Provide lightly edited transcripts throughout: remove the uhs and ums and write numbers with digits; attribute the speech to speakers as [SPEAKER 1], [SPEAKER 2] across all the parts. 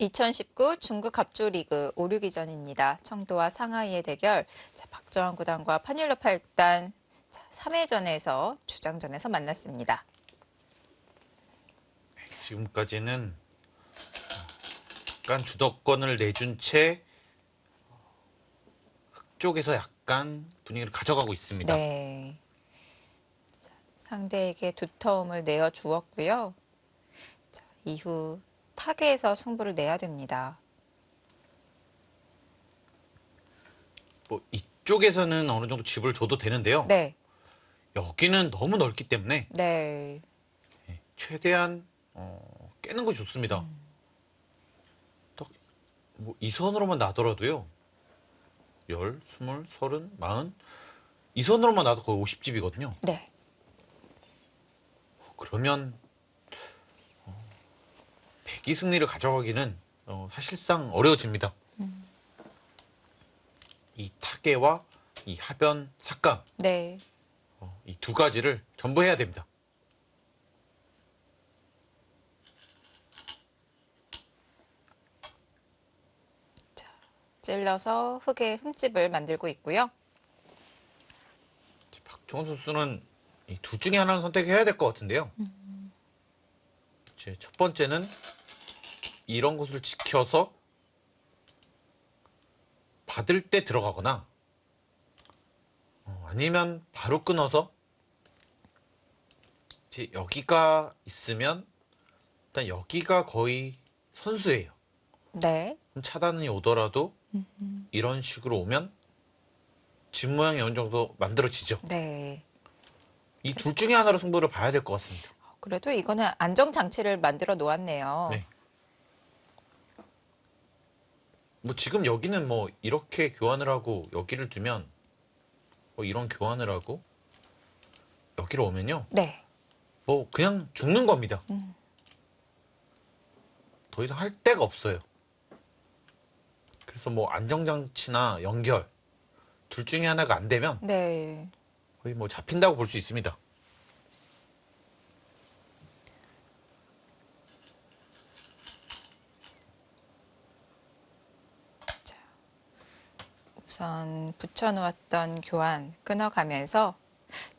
[SPEAKER 1] 2019 중국 갑조리그 5-6위전입니다. 청도와 상하이의 대결. 박정환 구단과 판일로 8단 3회전에서 주장전에서 만났습니다.
[SPEAKER 2] 지금까지는 약간 주도권을 내준 채 흑쪽에서 약간 분위기를 가져가고 있습니다.
[SPEAKER 1] 네. 상대에게 두터움을 내어 주었고요. 이후 타계에서 승부를 내야 됩니다.
[SPEAKER 2] 뭐 이쪽에서는 어느 정도 집을 줘도 되는데요.
[SPEAKER 1] 네.
[SPEAKER 2] 여기는 너무 넓기 때문에
[SPEAKER 1] 네.
[SPEAKER 2] 최대한 깨는 것이 좋습니다. 뭐 이 선으로만 나더라도요. 10, 20, 30, 40. 이 선으로만 나도 거의 50집이거든요.
[SPEAKER 1] 네.
[SPEAKER 2] 그러면 배기 승리를 가져가기는 사실상 어려워집니다. 이 타계와 이 하변 삭감
[SPEAKER 1] 네.
[SPEAKER 2] 이 두 가지를 전부 해야 됩니다.
[SPEAKER 1] 찔러서 흙에 흠집을 만들고 있고요.
[SPEAKER 2] 박종원 선수는 이 둘 중에 하나는 선택해야 될 것 같은데요. 이제 첫 번째는 이런 곳을 지켜서 받을 때 들어가거나 아니면 바로 끊어서 이제 여기가 있으면 일단 여기가 거의 선수예요.
[SPEAKER 1] 네.
[SPEAKER 2] 차단이 오더라도 이런 식으로 오면 집 모양이 어느 정도 만들어지죠.
[SPEAKER 1] 네.
[SPEAKER 2] 이 둘 중에 하나로 승부를 봐야 될 것 같습니다.
[SPEAKER 1] 그래도 이거는 안정장치를 만들어 놓았네요.
[SPEAKER 2] 네. 뭐 지금 여기는 뭐 이렇게 교환을 하고 여기를 두면 뭐 이런 교환을 하고 여기로 오면요.
[SPEAKER 1] 네.
[SPEAKER 2] 뭐 그냥 죽는 겁니다. 더 이상 할 데가 없어요. 그래서 뭐 안정장치나 연결 둘 중에 하나가 안 되면
[SPEAKER 1] 네.
[SPEAKER 2] 거의 뭐 잡힌다고 볼 수 있습니다.
[SPEAKER 1] 우선 붙여놓았던 교환 끊어가면서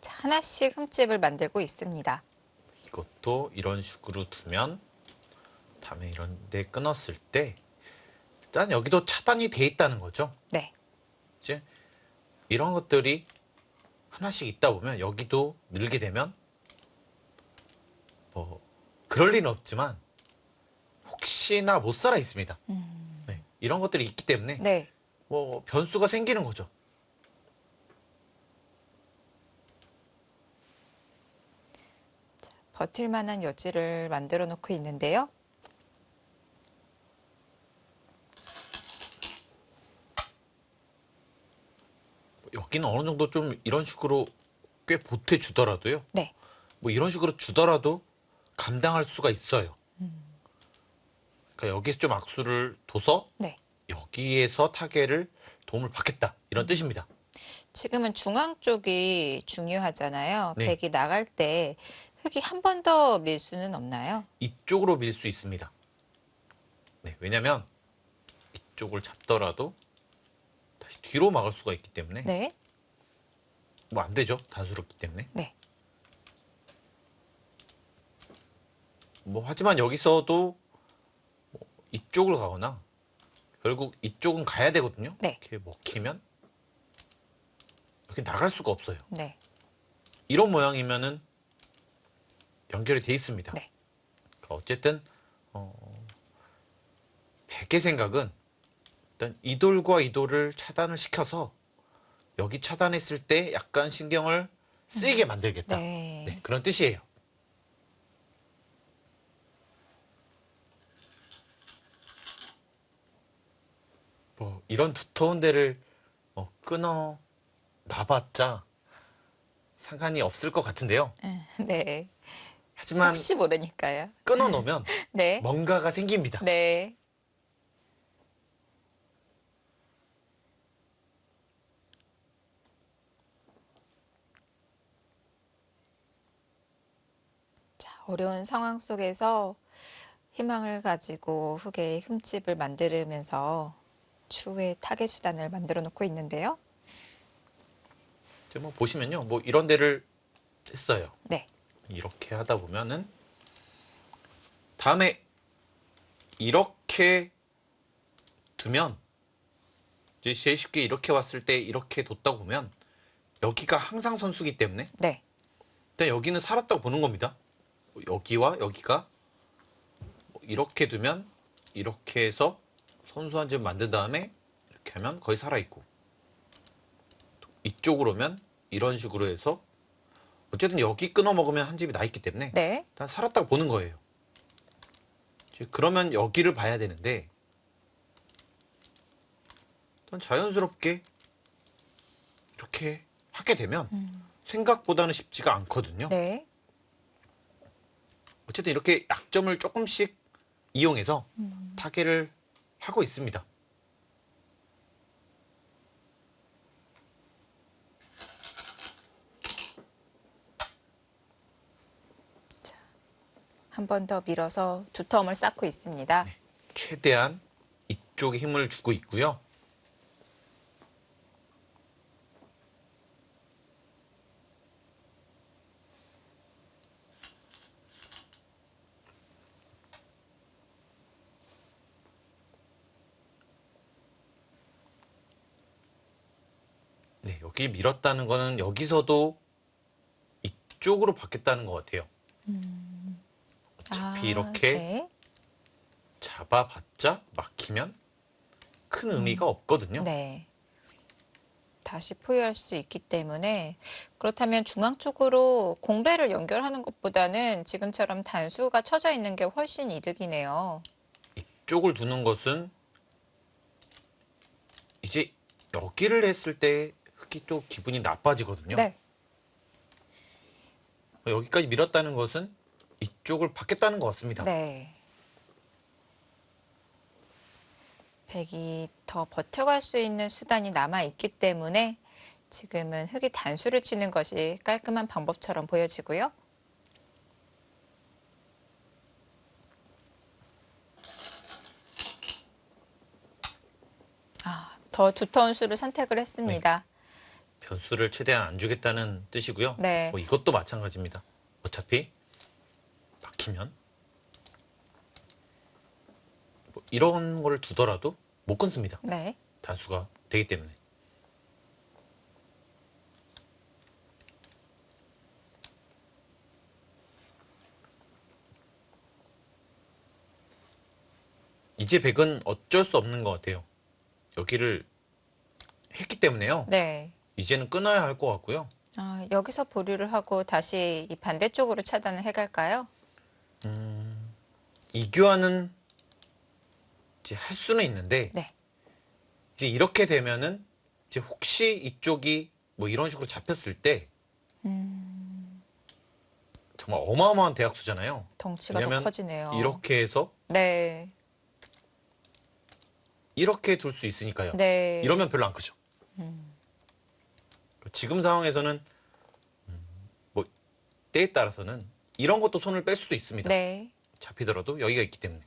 [SPEAKER 1] 하나씩 흠집을 만들고 있습니다.
[SPEAKER 2] 이것도 이런 식으로 두면 다음에 이런 데 끊었을 때 일단 여기도 차단이 돼 있다는 거죠.
[SPEAKER 1] 네.
[SPEAKER 2] 이제 이런 것들이 하나씩 있다 보면 여기도 늘게 되면 뭐 그럴 리는 없지만 혹시나 못 살아 있습니다. 네, 이런 것들이 있기 때문에
[SPEAKER 1] 네.
[SPEAKER 2] 뭐 변수가 생기는 거죠.
[SPEAKER 1] 버틸 만한 여지를 만들어 놓고 있는데요.
[SPEAKER 2] 여기는 어느 정도 좀 이런 식으로 꽤 보태 주더라도요.
[SPEAKER 1] 네.
[SPEAKER 2] 뭐 이런 식으로 주더라도 감당할 수가 있어요. 그러니까 여기서 좀 악수를 둬서
[SPEAKER 1] 네.
[SPEAKER 2] 여기에서 타겟을 도움을 받겠다 이런 뜻입니다.
[SPEAKER 1] 지금은 중앙 쪽이 중요하잖아요.
[SPEAKER 2] 네.
[SPEAKER 1] 백이 나갈 때 흙이 한 번 더 밀 수는 없나요?
[SPEAKER 2] 이쪽으로 밀 수 있습니다. 네, 왜냐면 이쪽을 잡더라도 다시 뒤로 막을 수가 있기 때문에
[SPEAKER 1] 네.
[SPEAKER 2] 뭐 안 되죠. 단수롭기 때문에.
[SPEAKER 1] 네.
[SPEAKER 2] 뭐 하지만 여기서도 뭐 이쪽을 가거나 결국 이쪽은 가야 되거든요.
[SPEAKER 1] 네.
[SPEAKER 2] 이렇게 먹히면 이렇게 나갈 수가 없어요.
[SPEAKER 1] 네.
[SPEAKER 2] 이런 모양이면은 연결이 돼 있습니다.
[SPEAKER 1] 네.
[SPEAKER 2] 그러니까 어쨌든 백의 생각은 일단 이 돌과 이 돌을 차단을 시켜서 여기 차단했을 때 약간 신경을 쓰이게 만들겠다.
[SPEAKER 1] 네.
[SPEAKER 2] 네, 그런 뜻이에요. 뭐 이런 두터운 데를 끊어 놔봤자 상관이 없을 것 같은데요.
[SPEAKER 1] 네.
[SPEAKER 2] 하지만
[SPEAKER 1] 혹시 모르니까요.
[SPEAKER 2] 끊어 놓으면
[SPEAKER 1] 네.
[SPEAKER 2] 뭔가가 생깁니다.
[SPEAKER 1] 네. 자, 어려운 상황 속에서 희망을 가지고 흙에 흠집을 만들면서 추후에 타겟 수단을 만들어 놓고 있는데요.
[SPEAKER 2] 이제 뭐 보시면요, 뭐 이런 데를 했어요.
[SPEAKER 1] 네,
[SPEAKER 2] 이렇게 하다 보면은 다음에 이렇게 두면 이제 제일 쉽게 이렇게 왔을 때 이렇게 뒀다 보면 여기가 항상 선수기 때문에
[SPEAKER 1] 네,
[SPEAKER 2] 일단 여기는 살았다고 보는 겁니다. 여기와 여기가 이렇게 두면 이렇게 해서 선수 한 점 만든 다음에 이렇게 하면 거의 살아있고, 이쪽으로 오면 이런 식으로 해서 어쨌든 여기 끊어 먹으면 한 집이 나 있기 때문에
[SPEAKER 1] 네.
[SPEAKER 2] 일단 살았다고 보는 거예요. 그러면 여기를 봐야 되는데 일단 자연스럽게 이렇게 하게 되면 생각보다는 쉽지가 않거든요.
[SPEAKER 1] 네.
[SPEAKER 2] 어쨌든 이렇게 약점을 조금씩 이용해서 타개를 하고 있습니다.
[SPEAKER 1] 한 번 더 밀어서 두텀을 쌓고 있습니다.
[SPEAKER 2] 최대한 이쪽에 힘을 주고 있고요. 네, 여기 밀었다는 거는 여기서도 이쪽으로 받겠다는 것 같아요. 어차피 이렇게
[SPEAKER 1] 네.
[SPEAKER 2] 잡아봤자 막히면 큰 의미가 없거든요.
[SPEAKER 1] 네. 다시 포유할 수 있기 때문에 그렇다면 중앙 쪽으로 공배를 연결하는 것보다는 지금처럼 단수가 쳐져 있는 게 훨씬 이득이네요.
[SPEAKER 2] 이쪽을 두는 것은 이제 여기를 했을 때 흙이 또 기분이 나빠지거든요.
[SPEAKER 1] 네.
[SPEAKER 2] 여기까지 밀었다는 것은 이쪽을 받겠다는 것 같습니다.
[SPEAKER 1] 네. 백이 더 버텨갈 수 있는 수단이 남아 있기 때문에 지금은 흙이 단수를 치는 것이 깔끔한 방법처럼 보여지고요. 더 두터운 수를 선택을 했습니다.
[SPEAKER 2] 변수를 최대한 안 주겠다는 뜻이고요.
[SPEAKER 1] 네.
[SPEAKER 2] 뭐 이것도 마찬가지입니다. 어차피 막히면 뭐 이런 걸 두더라도 못 끊습니다.
[SPEAKER 1] 네.
[SPEAKER 2] 단수가 되기 때문에. 이제 백은 어쩔 수 없는 것 같아요. 여기를 했기 때문에요.
[SPEAKER 1] 네.
[SPEAKER 2] 이제는 끊어야 할 것 같고요.
[SPEAKER 1] 여기서 보류를 하고 다시 이 반대쪽으로 차단을 해갈까요?
[SPEAKER 2] 이 교환은 이제 할 수는 있는데
[SPEAKER 1] 네.
[SPEAKER 2] 이제 이렇게 되면은 이제 혹시 이쪽이 뭐 이런 식으로 잡혔을 때 정말 어마어마한 대학수잖아요.
[SPEAKER 1] 덩치가 더
[SPEAKER 2] 왜냐면
[SPEAKER 1] 커지네요.
[SPEAKER 2] 이렇게 해서
[SPEAKER 1] 네.
[SPEAKER 2] 이렇게 둘 수 있으니까요.
[SPEAKER 1] 네.
[SPEAKER 2] 이러면 별로 안 크죠. 지금 상황에서는 뭐 때에 따라서는 이런 것도 손을 뺄 수도 있습니다.
[SPEAKER 1] 네.
[SPEAKER 2] 잡히더라도 여기가 있기 때문에.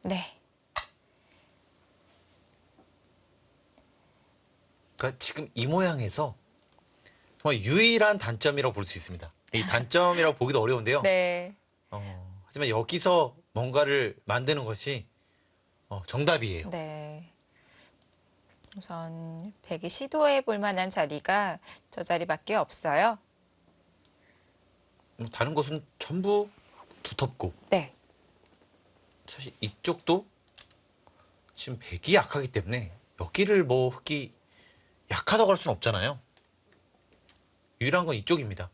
[SPEAKER 1] 네.
[SPEAKER 2] 그러니까 지금 이 모양에서 정말 유일한 단점이라고 볼 수 있습니다. 이 단점이라고 보기도 어려운데요.
[SPEAKER 1] 네.
[SPEAKER 2] 하지만 여기서 뭔가를 만드는 것이 정답이에요.
[SPEAKER 1] 네. 우선 백이 시도해 볼 만한 자리가 저 자리밖에 없어요.
[SPEAKER 2] 다른 것은 전부 두텁고
[SPEAKER 1] 네.
[SPEAKER 2] 사실 이쪽도 지금 백이 약하기 때문에 여기를 뭐 흙이 약하다고 할 수는 없잖아요. 유일한 건 이쪽입니다.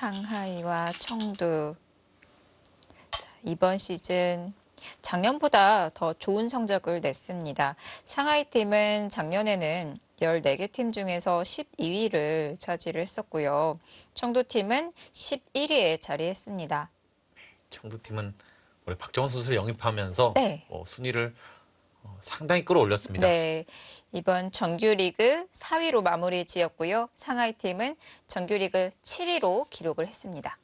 [SPEAKER 1] 상하이와 청두. 자, 이번 시즌 작년보다 더 좋은 성적을 냈습니다. 상하이 팀은 작년에는 14개 팀 중에서 12위를 차지를 했었고요. 청두 팀은 11위에 자리했습니다.
[SPEAKER 2] 청두팀은 올해 박정원 선수를 영입하면서
[SPEAKER 1] 네.
[SPEAKER 2] 순위를 상당히 끌어올렸습니다.
[SPEAKER 1] 네, 이번 정규리그 4위로 마무리 지었고요. 상하이 팀은 정규리그 7위로 기록을 했습니다.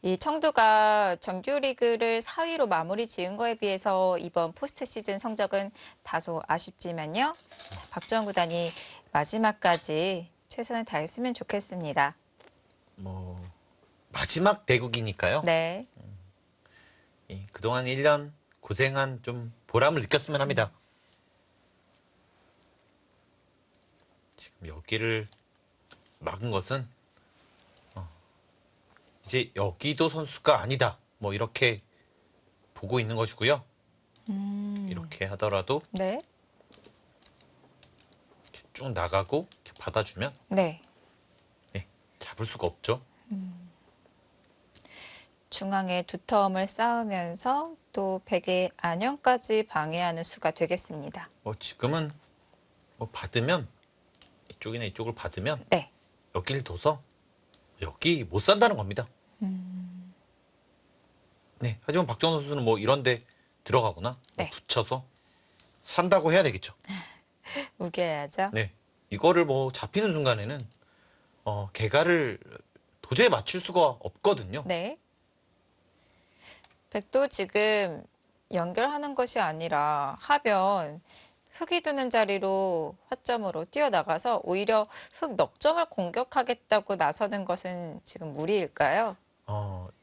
[SPEAKER 1] 이 청두가 정규리그를 4위로 마무리 지은 거에 비해서 이번 포스트 시즌 성적은 다소 아쉽지만요. 자, 박정원 구단이 마지막까지 최선을 다했으면 좋겠습니다.
[SPEAKER 2] 마지막 대국이니까요.
[SPEAKER 1] 네,
[SPEAKER 2] 그동안 1년 고생한 좀 보람을 느꼈으면 합니다. 지금 여기를 막은 것은 이제 여기도 선수가 아니다. 이렇게 보고 있는 것이고요. 이렇게 하더라도
[SPEAKER 1] 네,
[SPEAKER 2] 이렇게 쭉 나가고 이렇게 받아주면
[SPEAKER 1] 네.
[SPEAKER 2] 잡을 수가 없죠.
[SPEAKER 1] 중앙에 두터움을 쌓으면서 또 백의 안연까지 방해하는 수가 되겠습니다.
[SPEAKER 2] 지금은 받으면 이쪽이나 이쪽을 받으면
[SPEAKER 1] 네.
[SPEAKER 2] 여기를 둬서 여기 못 산다는 겁니다. 네, 하지만 박정원 선수는 이런데 들어가거나
[SPEAKER 1] 네.
[SPEAKER 2] 붙여서 산다고 해야 되겠죠.
[SPEAKER 1] 우겨야죠.
[SPEAKER 2] 네, 이거를 잡히는 순간에는 개가를 도저히 맞출 수가 없거든요.
[SPEAKER 1] 네. 백도 지금 연결하는 것이 아니라 하변 흙이 두는 자리로 화점으로 뛰어나가서 오히려 흙 넉점을 공격하겠다고 나서는 것은 지금 무리일까요?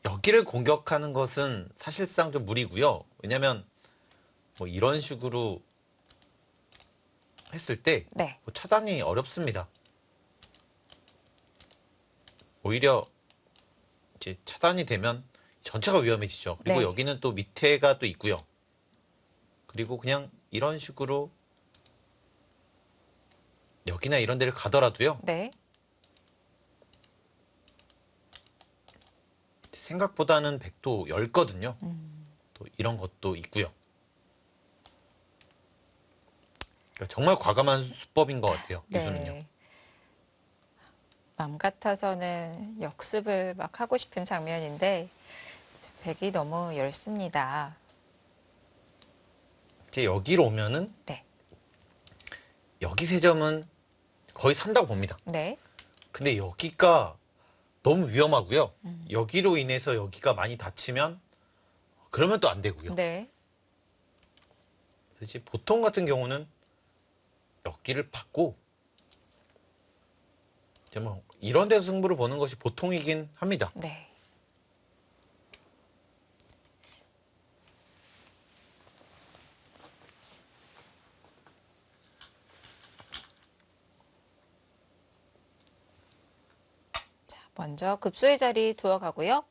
[SPEAKER 2] 여기를 공격하는 것은 사실상 좀 무리고요. 왜냐면 이런 식으로 했을 때
[SPEAKER 1] 네.
[SPEAKER 2] 차단이 어렵습니다. 오히려 이제 차단이 되면 전체가 위험해지죠. 그리고
[SPEAKER 1] 네.
[SPEAKER 2] 여기는 또 밑에가 또 있고요. 그리고 그냥 이런 식으로 여기나 이런 데를 가더라도요.
[SPEAKER 1] 네.
[SPEAKER 2] 생각보다는 백도 얇거든요. 또 이런 것도 있고요. 그러니까 정말 과감한 수법인 것 같아요. 이 수는요.
[SPEAKER 1] 네. 마음 같아서는 역습을 막 하고 싶은 장면인데 백이 너무 얇습니다.
[SPEAKER 2] 이제 여기로 오면은
[SPEAKER 1] 네.
[SPEAKER 2] 여기 세 점은 거의 산다고 봅니다.
[SPEAKER 1] 네.
[SPEAKER 2] 근데 여기가 너무 위험하고요. 여기로 인해서 여기가 많이 다치면 그러면 또 안 되고요.
[SPEAKER 1] 네.
[SPEAKER 2] 그래서 이제 보통 같은 경우는 여기를 받고 이제 이런 데서 승부를 보는 것이 보통이긴 합니다.
[SPEAKER 1] 네. 자, 먼저 급소의 자리 두어가고요.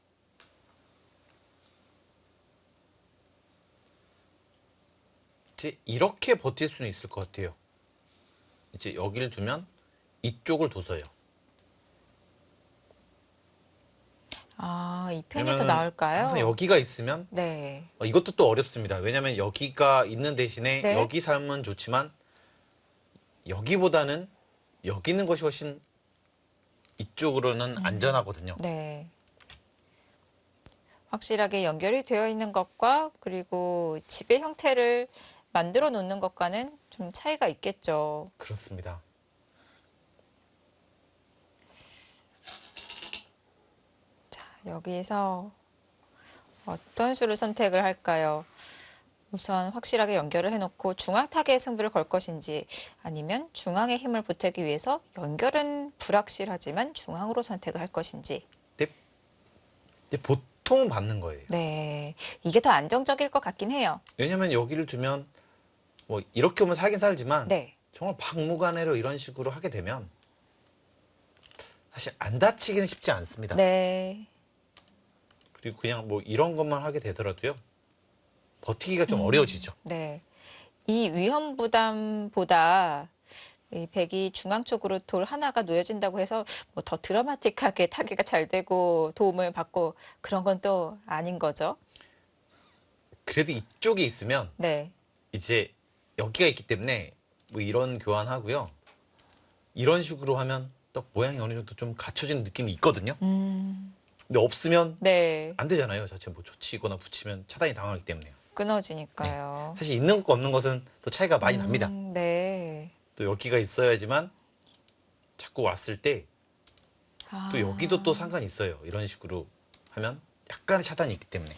[SPEAKER 2] 이제 이렇게 버틸 수는 있을 것 같아요. 이제 여기를 두면 이쪽을 둬서요.
[SPEAKER 1] 아, 이 편이 더
[SPEAKER 2] 왜냐면은
[SPEAKER 1] 나을까요?
[SPEAKER 2] 항상 여기가 있으면
[SPEAKER 1] 네.
[SPEAKER 2] 이것도 또 어렵습니다. 왜냐면 여기가 있는 대신에
[SPEAKER 1] 네.
[SPEAKER 2] 여기 살면 좋지만 여기보다는 여기 있는 것이 훨씬 이쪽으로는 안전하거든요.
[SPEAKER 1] 네. 확실하게 연결이 되어 있는 것과 그리고 집의 형태를 만들어 놓는 것과는 좀 차이가 있겠죠.
[SPEAKER 2] 그렇습니다.
[SPEAKER 1] 자, 여기에서 어떤 수를 선택을 할까요? 우선 확실하게 연결을 해놓고 중앙 타겟에 승부를 걸 것인지 아니면 중앙에 힘을 보태기 위해서 연결은 불확실하지만 중앙으로 선택을 할 것인지.
[SPEAKER 2] 근데 이제 보통은 받는 거예요.
[SPEAKER 1] 네, 이게 더 안정적일 것 같긴 해요.
[SPEAKER 2] 왜냐면 여기를 두면 이렇게 오면 살긴 살지만
[SPEAKER 1] 네,
[SPEAKER 2] 정말 박무간에로 이런 식으로 하게 되면 사실 안 다치기는 쉽지 않습니다.
[SPEAKER 1] 네,
[SPEAKER 2] 그리고 그냥 이런 것만 하게 되더라도요. 버티기가 좀 어려워지죠.
[SPEAKER 1] 네. 이 위험 부담보다 이 백이 중앙 쪽으로 돌 하나가 놓여진다고 해서 뭐 더 드라마틱하게 타기가 잘 되고 도움을 받고 그런 건 또 아닌 거죠.
[SPEAKER 2] 그래도 이쪽이 있으면
[SPEAKER 1] 네.
[SPEAKER 2] 이제 여기가 있기 때문에 뭐 이런 교환하고요. 이런 식으로 하면 또 모양이 어느 정도 좀 갖춰지는 느낌이 있거든요. 근데 없으면
[SPEAKER 1] 네.
[SPEAKER 2] 안 되잖아요. 자체 뭐 조치거나 붙이면 차단이 당하기 때문에요. 네.
[SPEAKER 1] 끊어지니까요.
[SPEAKER 2] 사실 있는 것과 없는 것은 또 차이가 많이 납니다.
[SPEAKER 1] 네.
[SPEAKER 2] 또 여기가 있어야지만 자꾸 왔을 때 또 여기도 또
[SPEAKER 1] 아,
[SPEAKER 2] 상관이 있어요. 이런 식으로 하면 약간의 차단이 있기 때문에.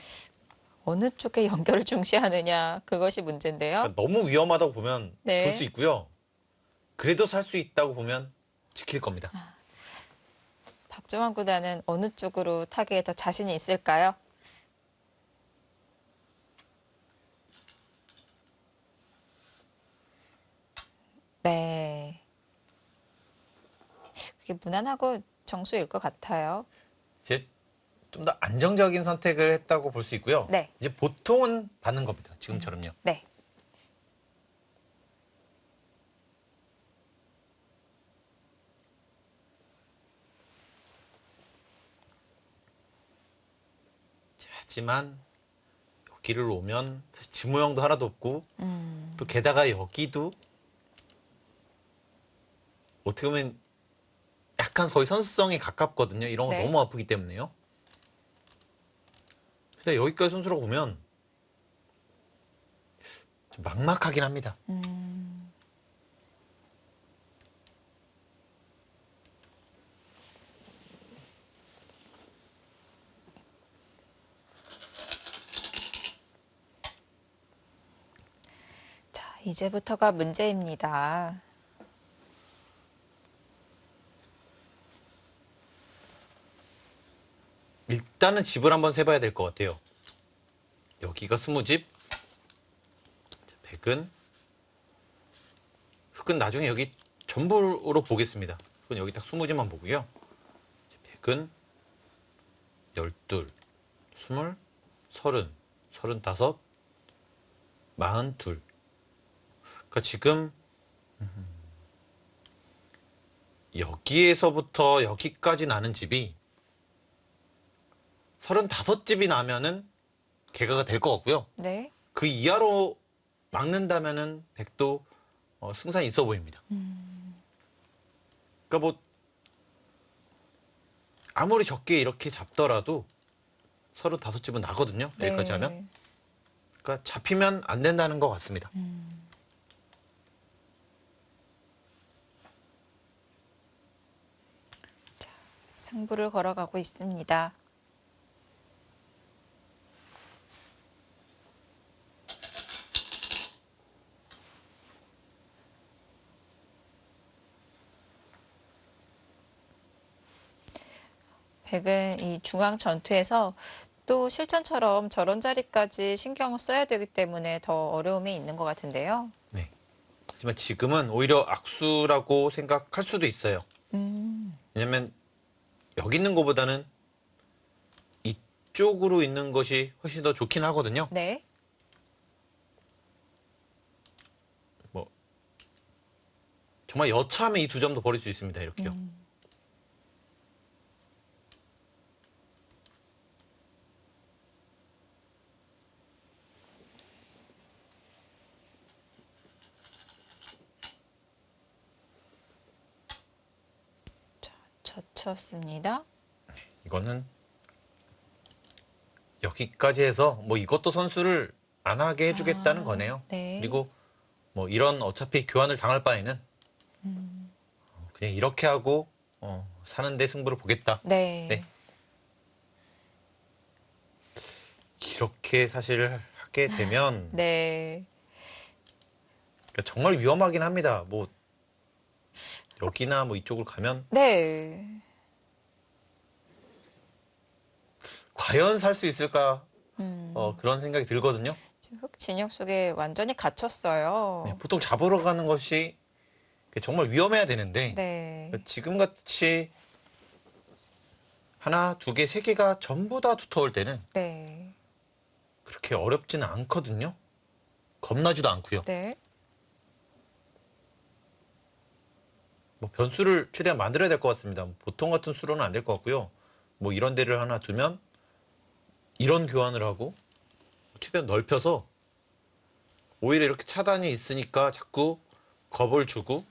[SPEAKER 1] 어느 쪽에 연결을 중시하느냐, 그것이 문제인데요.
[SPEAKER 2] 그러니까 너무 위험하다고 보면 둘 수
[SPEAKER 1] 네.
[SPEAKER 2] 있고요. 그래도 살 수 있다고 보면 지킬 겁니다.
[SPEAKER 1] 박주환 구단은 어느 쪽으로 타기에 더 자신이 있을까요? 네. 그게 무난하고 정수일 것 같아요.
[SPEAKER 2] 이제 좀 더 안정적인 선택을 했다고 볼 수 있고요.
[SPEAKER 1] 네.
[SPEAKER 2] 이제 보통은 받는 겁니다. 지금처럼요.
[SPEAKER 1] 네.
[SPEAKER 2] 자, 하지만 여기를 오면 사실 지 모양도 하나도 없고 또 게다가 여기도 어떻게 보면 약간 거의 선수성에 가깝거든요. 이런 거
[SPEAKER 1] 네.
[SPEAKER 2] 너무 아프기 때문에요. 근데 여기까지 선수라고 보면 좀 막막하긴 합니다.
[SPEAKER 1] 자, 이제부터가 문제입니다.
[SPEAKER 2] 일단은 집을 한번 세봐야 될 것 같아요. 여기가 20집, 100은, 흙은 나중에 여기 전부로 보겠습니다. 흙은 여기 딱 20집만 보고요. 100은 12, 20, 30, 35, 42. 그러니까 지금 여기에서부터 여기까지 나는 집이 35집이 나면은 개가가 될 것 같고요.
[SPEAKER 1] 네.
[SPEAKER 2] 그 이하로 막는다면은 100도 승산이 있어 보입니다. 그러니까 뭐 아무리 적게 이렇게 잡더라도 35집은 나거든요. 여기까지 하면.
[SPEAKER 1] 네.
[SPEAKER 2] 그러니까 잡히면 안 된다는 것 같습니다.
[SPEAKER 1] 승부를 걸어가고 있습니다. 백은 이 중앙 전투에서 또 실전처럼 저런 자리까지 신경을 써야 되기 때문에 더 어려움이 있는 것 같은데요.
[SPEAKER 2] 네. 하지만 지금은 오히려 악수라고 생각할 수도 있어요. 왜냐면 여기 있는 것보다는 이쪽으로 있는 것이 훨씬 더 좋긴 하거든요.
[SPEAKER 1] 네.
[SPEAKER 2] 뭐 정말 여차하면 이 두 점도 버릴 수 있습니다. 이렇게요.
[SPEAKER 1] 자, 젖혔습니다.
[SPEAKER 2] 이거는 여기까지 해서 뭐 이것도 선수를 안 하게 해주겠다는 거네요.
[SPEAKER 1] 네.
[SPEAKER 2] 그리고 뭐 이런 어차피 교환을 당할 바에는 그냥 이렇게 하고 사는데 승부를 보겠다.
[SPEAKER 1] 네.
[SPEAKER 2] 네. 이렇게 사실 하게 되면
[SPEAKER 1] 네.
[SPEAKER 2] 그러니까 정말 위험하긴 합니다. 뭐 여기나 뭐 이쪽으로 가면
[SPEAKER 1] 네.
[SPEAKER 2] 과연 살 수 있을까 그런 생각이 들거든요.
[SPEAKER 1] 지금 흙 진영 속에 완전히 갇혔어요.
[SPEAKER 2] 네, 보통 잡으러 가는 것이 정말 위험해야 되는데
[SPEAKER 1] 네.
[SPEAKER 2] 지금 같이 하나, 두 개, 세 개가 전부 다 두터울 때는
[SPEAKER 1] 네.
[SPEAKER 2] 그렇게 어렵지는 않거든요. 겁나지도 않고요.
[SPEAKER 1] 네.
[SPEAKER 2] 뭐 변수를 최대한 만들어야 될 것 같습니다. 보통 같은 수로는 안 될 것 같고요. 뭐 이런 데를 하나 두면 이런 교환을 하고 최대한 넓혀서 오히려 이렇게 차단이 있으니까 자꾸 겁을 주고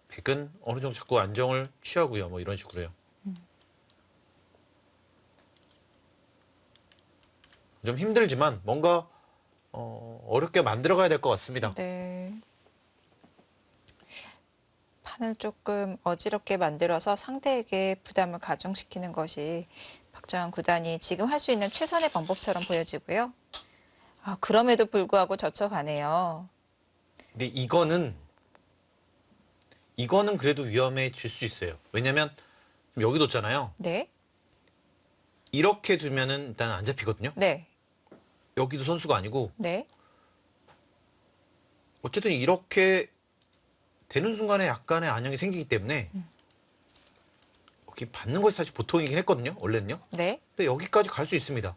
[SPEAKER 2] 백은 어느 정도 자꾸 안정을 취하고요. 뭐 이런 식으로요. 좀 힘들지만 뭔가 어렵게 만들어가야 될 것 같습니다.
[SPEAKER 1] 네. 판을 조금 어지럽게 만들어서 상대에게 부담을 가중시키는 것이 박정환 구단이 지금 할 수 있는 최선의 방법처럼 보여지고요. 아, 그럼에도 불구하고 젖혀가네요.
[SPEAKER 2] 근데 이거는 그래도 위험해질 수 있어요. 왜냐면 여기 뒀잖아요.
[SPEAKER 1] 네.
[SPEAKER 2] 이렇게 두면은 일단 안 잡히거든요.
[SPEAKER 1] 네.
[SPEAKER 2] 여기도 선수가 아니고
[SPEAKER 1] 네.
[SPEAKER 2] 어쨌든 이렇게 되는 순간에 약간의 안정이 생기기 때문에 여기 받는 것이 사실 보통이긴 했거든요. 원래는요.
[SPEAKER 1] 네.
[SPEAKER 2] 근데 여기까지 갈 수 있습니다.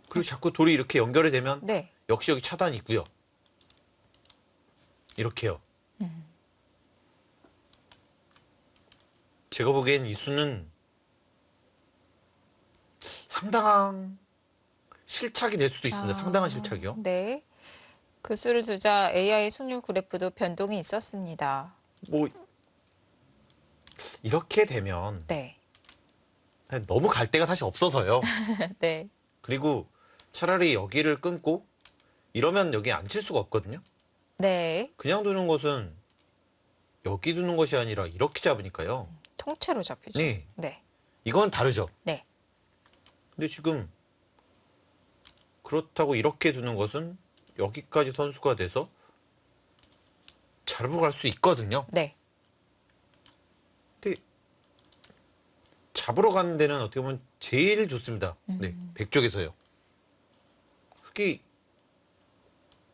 [SPEAKER 2] 그리고 자꾸 돌이 이렇게 연결이 되면
[SPEAKER 1] 네.
[SPEAKER 2] 역시 여기 차단이 있고요. 이렇게요. 제가 보기엔 이 수는 상당한 실착이 될 수도 있습니다. 상당한 실착이요.
[SPEAKER 1] 네. 그 수를 두자 AI 승률 그래프도 변동이 있었습니다.
[SPEAKER 2] 뭐 이렇게 되면
[SPEAKER 1] 네.
[SPEAKER 2] 너무 갈 데가 사실 없어서요.
[SPEAKER 1] 네.
[SPEAKER 2] 그리고 차라리 여기를 끊고 이러면 여기 안 칠 수가 없거든요.
[SPEAKER 1] 네.
[SPEAKER 2] 그냥 두는 것은 여기 두는 것이 아니라 이렇게 잡으니까요.
[SPEAKER 1] 통째로 잡히죠.
[SPEAKER 2] 네.
[SPEAKER 1] 네.
[SPEAKER 2] 이건 다르죠.
[SPEAKER 1] 네.
[SPEAKER 2] 근데 지금 그렇다고 이렇게 두는 것은 여기까지 선수가 돼서 잡으러 갈 수 있거든요.
[SPEAKER 1] 네.
[SPEAKER 2] 근데 잡으러 가는 데는 어떻게 보면 제일 좋습니다. 네, 백 쪽에서요. 특히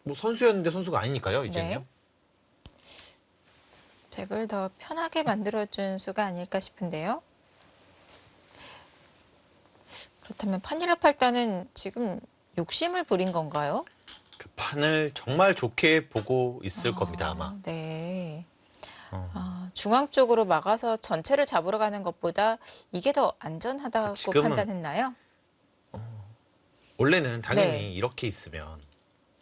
[SPEAKER 2] 뭐 선수였는데 선수가 아니니까요. 이제는요.
[SPEAKER 1] 네. 백을 더 편하게 만들어준 수가 아닐까 싶은데요. 그렇다면 판이라 팔단은 지금 욕심을 부린 건가요?
[SPEAKER 2] 그 판을 정말 좋게 보고 있을 겁니다. 아마.
[SPEAKER 1] 네.
[SPEAKER 2] 어.
[SPEAKER 1] 중앙 쪽으로 막아서 전체를 잡으러 가는 것보다 이게 더 안전하다고
[SPEAKER 2] 지금은-
[SPEAKER 1] 판단했나요?
[SPEAKER 2] 원래는 당연히
[SPEAKER 1] 네.
[SPEAKER 2] 이렇게 있으면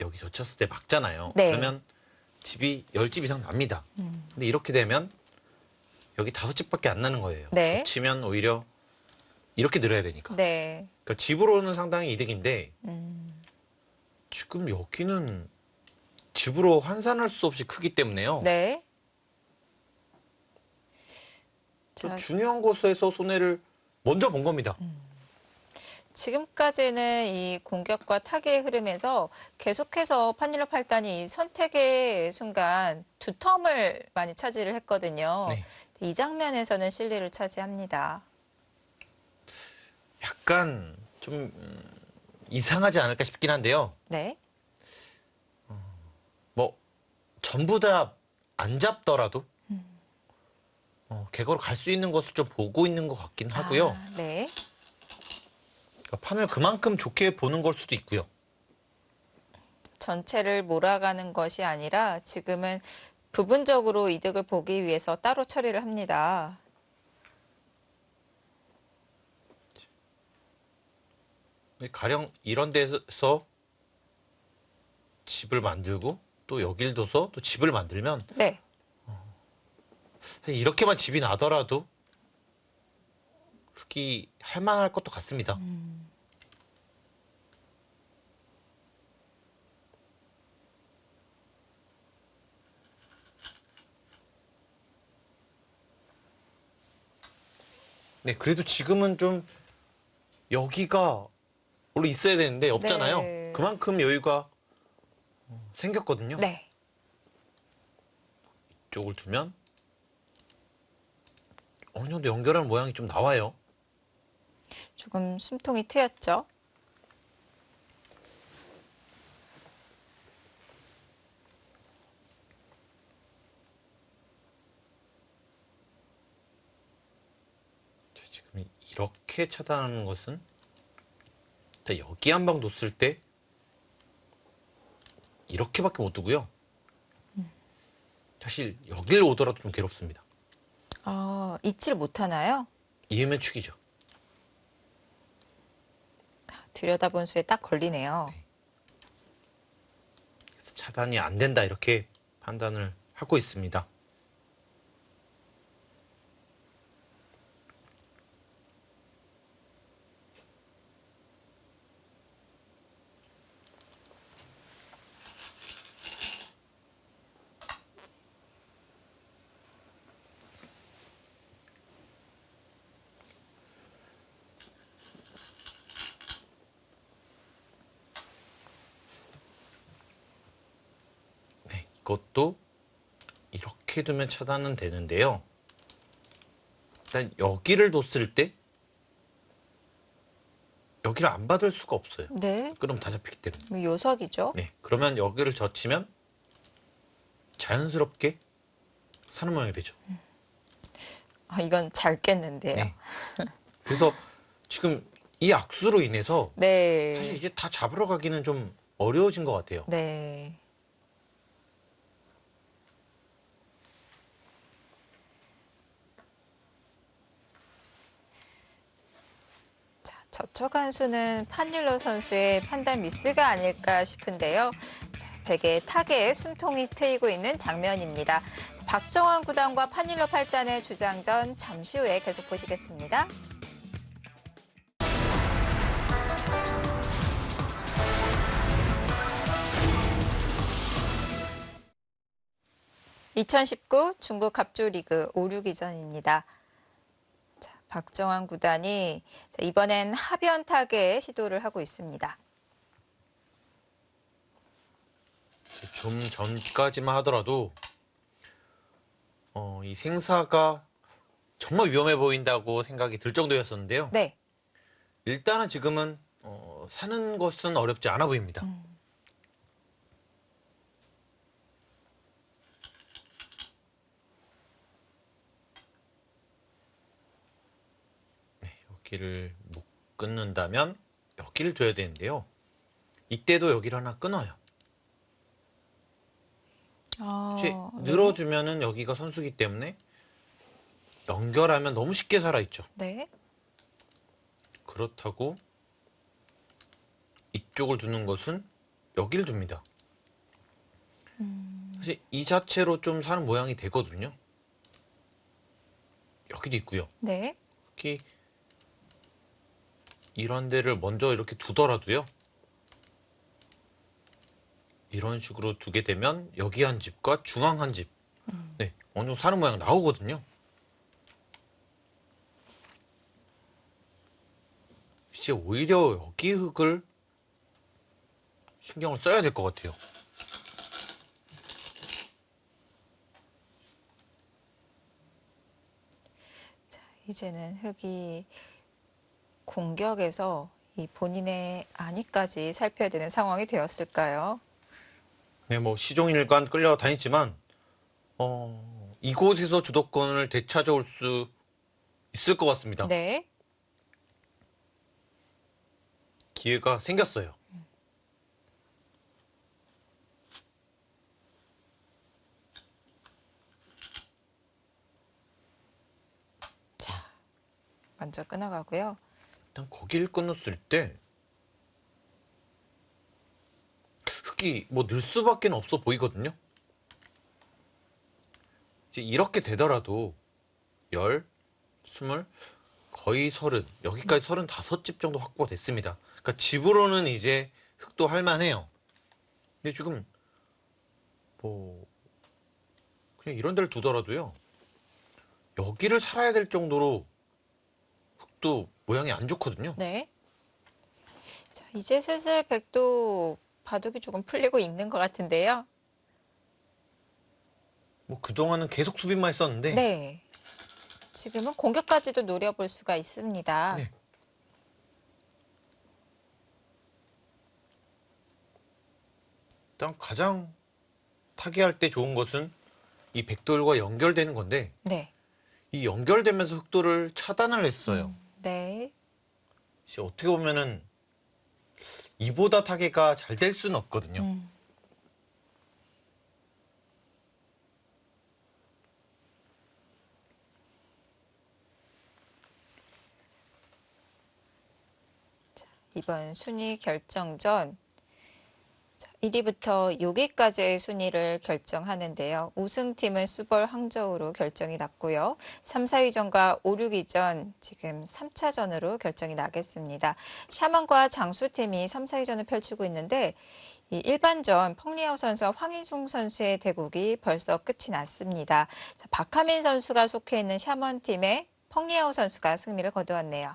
[SPEAKER 2] 여기 젖혔을 때 막잖아요.
[SPEAKER 1] 네.
[SPEAKER 2] 그러면 집이 10집 이상 납니다. 근데 이렇게 되면 여기 5집밖에 안 나는 거예요.
[SPEAKER 1] 네.
[SPEAKER 2] 젖히면 오히려 이렇게 늘어야 되니까.
[SPEAKER 1] 네.
[SPEAKER 2] 그러니까 집으로는 상당히 이득인데
[SPEAKER 1] 음,
[SPEAKER 2] 지금 여기는 집으로 환산할 수 없이 크기 때문에요.
[SPEAKER 1] 네.
[SPEAKER 2] 또
[SPEAKER 1] 자,
[SPEAKER 2] 중요한 곳에서 손해를 먼저 본 겁니다.
[SPEAKER 1] 지금까지는 이 공격과 타개의 흐름에서 계속해서 판일러 팔단이 이 선택의 순간 두 텀을 많이 차지를 했거든요.
[SPEAKER 2] 네.
[SPEAKER 1] 이 장면에서는 실리를 차지합니다.
[SPEAKER 2] 약간 좀 이상하지 않을까 싶긴 한데요.
[SPEAKER 1] 네.
[SPEAKER 2] 뭐 전부 다 안 잡더라도 개거로 갈 수 있는 것을 좀 보고 있는 것 같긴 하고요.
[SPEAKER 1] 네.
[SPEAKER 2] 그러니까 판을 그만큼 좋게 보는 걸 수도 있고요.
[SPEAKER 1] 전체를 몰아가는 것이 아니라 지금은 부분적으로 이득을 보기 위해서 따로 처리를 합니다.
[SPEAKER 2] 가령 이런 데서 집을 만들고 또 여길 둬서 또 집을 만들면
[SPEAKER 1] 네.
[SPEAKER 2] 사실 이렇게만 집이 나더라도 그렇게 할 만할 것도 같습니다. 네, 그래도 지금은 좀 여기가 원래 있어야 되는데 없잖아요.
[SPEAKER 1] 네.
[SPEAKER 2] 그만큼 여유가 생겼거든요.
[SPEAKER 1] 네.
[SPEAKER 2] 이쪽을 두면 어느 정도 연결하는 모양이 좀 나와요.
[SPEAKER 1] 조금 숨통이 트였죠.
[SPEAKER 2] 지금 이렇게 차단하는 것은 일단 여기 한 방 뒀을 때 이렇게밖에 못 두고요. 사실 여길 오더라도 좀 괴롭습니다.
[SPEAKER 1] 잊지를 못하나요?
[SPEAKER 2] 이으면 축이죠.
[SPEAKER 1] 들여다본 수에 딱 걸리네요.
[SPEAKER 2] 그래서 차단이 안 된다 이렇게 판단을 하고 있습니다. 네, 이것도 이렇게 두면 차단은 되는데요. 일단 여기를 뒀을 때 여기를 안 받을 수가 없어요.
[SPEAKER 1] 네,
[SPEAKER 2] 그럼 다 잡히기 때문에.
[SPEAKER 1] 뭐 요석이죠.
[SPEAKER 2] 네, 그러면 여기를 젖히면 자연스럽게 사는 모양이 되죠.
[SPEAKER 1] 이건 잘 깼는데요.
[SPEAKER 2] 네. 그래서 지금 이 악수로 인해서
[SPEAKER 1] 네,
[SPEAKER 2] 사실 이제 다 잡으러 가기는 좀 어려워진 것 같아요.
[SPEAKER 1] 네. 자, 저촉한 수는 판일로 선수의 판단 미스가 아닐까 싶은데요. 자, 베개 타겟에 숨통이 트이고 있는 장면입니다. 박정환 구단과 판일로 8단의 주장전 잠시 후에 계속 보시겠습니다. (2019) 중국 갑조리그 5-6위전입니다. 자, 박정환 구단이 이번엔 하변 타겟에 시도를 하고 있습니다.
[SPEAKER 2] 좀 전까지만 하더라도 이 생사가 정말 위험해 보인다고 생각이 들 정도였었는데요.
[SPEAKER 1] 네.
[SPEAKER 2] 일단은 지금은 사는 것은 어렵지 않아 보입니다. 네, 여기를 못 끊는다면 여기를 둬야 되는데요. 이때도 여기를 하나 끊어요. 혹시
[SPEAKER 1] 네.
[SPEAKER 2] 늘어주면은 여기가 선수기 때문에 연결하면 너무 쉽게 살아있죠.
[SPEAKER 1] 네.
[SPEAKER 2] 그렇다고 이쪽을 두는 것은 여기를 둡니다. 사실 이 자체로 좀 사는 모양이 되거든요. 여기도 있고요.
[SPEAKER 1] 네.
[SPEAKER 2] 특히 이런 데를 먼저 이렇게 두더라도요. 이런 식으로 두게 되면 여기 한 집과 중앙 한 집, 네, 어느 정도 사는 모양 나오거든요. 이제 오히려 여기 흙을 신경을 써야 될 것 같아요.
[SPEAKER 1] 이제는 흙이 공격에서 이 본인의 안위까지 살펴야 되는 상황이 되었을까요?
[SPEAKER 2] 네, 뭐 시종일관 끌려다녔지만 이곳에서 주도권을 되찾아올 수 있을 것 같습니다.
[SPEAKER 1] 네.
[SPEAKER 2] 기회가 생겼어요.
[SPEAKER 1] 자, 먼저 끊어가고요.
[SPEAKER 2] 일단 거길 끊었을 때 흙이 뭐 늘 수밖에 없어 보이거든요. 이제 이렇게 되더라도 10, 20, 거의 30, 여기까지 35집 정도 확보가 됐습니다. 그러니까 집으로는 이제 흙도 할만해요. 근데 지금 뭐 그냥 이런 데를 두더라도요. 여기를 살아야 될 정도로 흙도 모양이 안 좋거든요.
[SPEAKER 1] 네. 자, 이제 슬슬 백도 바둑이 조금 풀리고 있는 것 같은데요.
[SPEAKER 2] 뭐 그동안은 계속 수비만 했었는데
[SPEAKER 1] 네. 지금은 공격까지도 노려볼 수가 있습니다.
[SPEAKER 2] 네. 일단 가장 타개할 때 좋은 것은 이 백돌과 연결되는 건데
[SPEAKER 1] 네.
[SPEAKER 2] 이 연결되면서 흑돌을 차단을 했어요.
[SPEAKER 1] 네.
[SPEAKER 2] 이제 어떻게 보면은 이보다 타개가 잘 될 수는 없거든요.
[SPEAKER 1] 이번 순위 결정전 1위부터 6위까지의 순위를 결정하는데요. 우승팀은 수벌 항저우로 결정이 났고요. 3, 4위전과 5, 6위전 지금 3차전으로 결정이 나겠습니다. 샤먼과 장수팀이 3, 4위전을 펼치고 있는데 이 일반전 펑리아오 선수와 황인중 선수의 대국이 벌써 끝이 났습니다. 자, 박하민 선수가 속해 있는 샤먼팀의 펑리아오 선수가 승리를 거두었네요.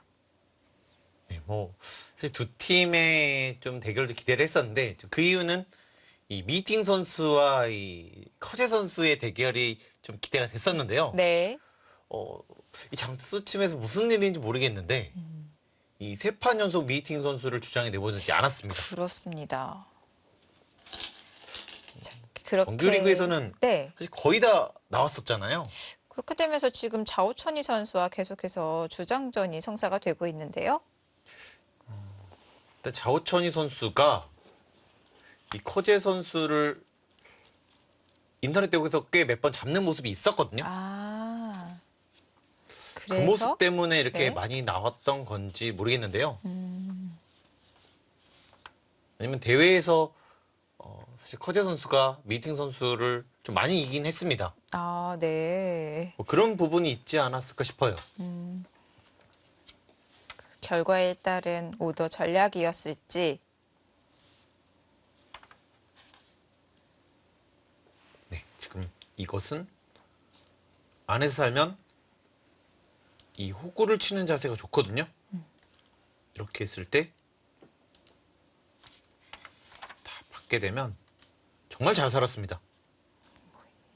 [SPEAKER 2] 네, 뭐 사실 두 팀의 좀 대결도 기대를 했었는데 그 이유는 이 미팅 선수와 이 커제 선수의 대결이 좀 기대가 됐었는데요.
[SPEAKER 1] 네.
[SPEAKER 2] 어, 이 장수 팀에서 무슨 일인지 모르겠는데 이 세 판 연속 미팅 선수를 주장에 내보내지 않았습니다.
[SPEAKER 1] 그렇습니다. 자,
[SPEAKER 2] 정규리그에서는
[SPEAKER 1] 네.
[SPEAKER 2] 사실 거의 다 나왔었잖아요.
[SPEAKER 1] 그렇게 되면서 지금 자오천이 선수와 계속해서 주장전이 성사가 되고 있는데요.
[SPEAKER 2] 일단 자오천이 선수가 이 커제 선수를 인터넷 대회에서 꽤 몇 번 잡는 모습이 있었거든요.
[SPEAKER 1] 아,
[SPEAKER 2] 그
[SPEAKER 1] 그래서
[SPEAKER 2] 모습 때문에 이렇게
[SPEAKER 1] 네.
[SPEAKER 2] 많이 나왔던 건지 모르겠는데요.
[SPEAKER 1] 음,
[SPEAKER 2] 왜냐면 대회에서 사실 커제 선수가 미팅 선수를 좀 많이 이긴 했습니다.
[SPEAKER 1] 아, 네.
[SPEAKER 2] 뭐 그런 부분이 있지 않았을까 싶어요.
[SPEAKER 1] 결과에 따른 오더 전략이었을지.
[SPEAKER 2] 네, 지금 이것은 안에서 살면 이 호구를 치는 자세가 좋거든요. 이렇게 했을 때 다 받게 되면 정말 잘 살았습니다.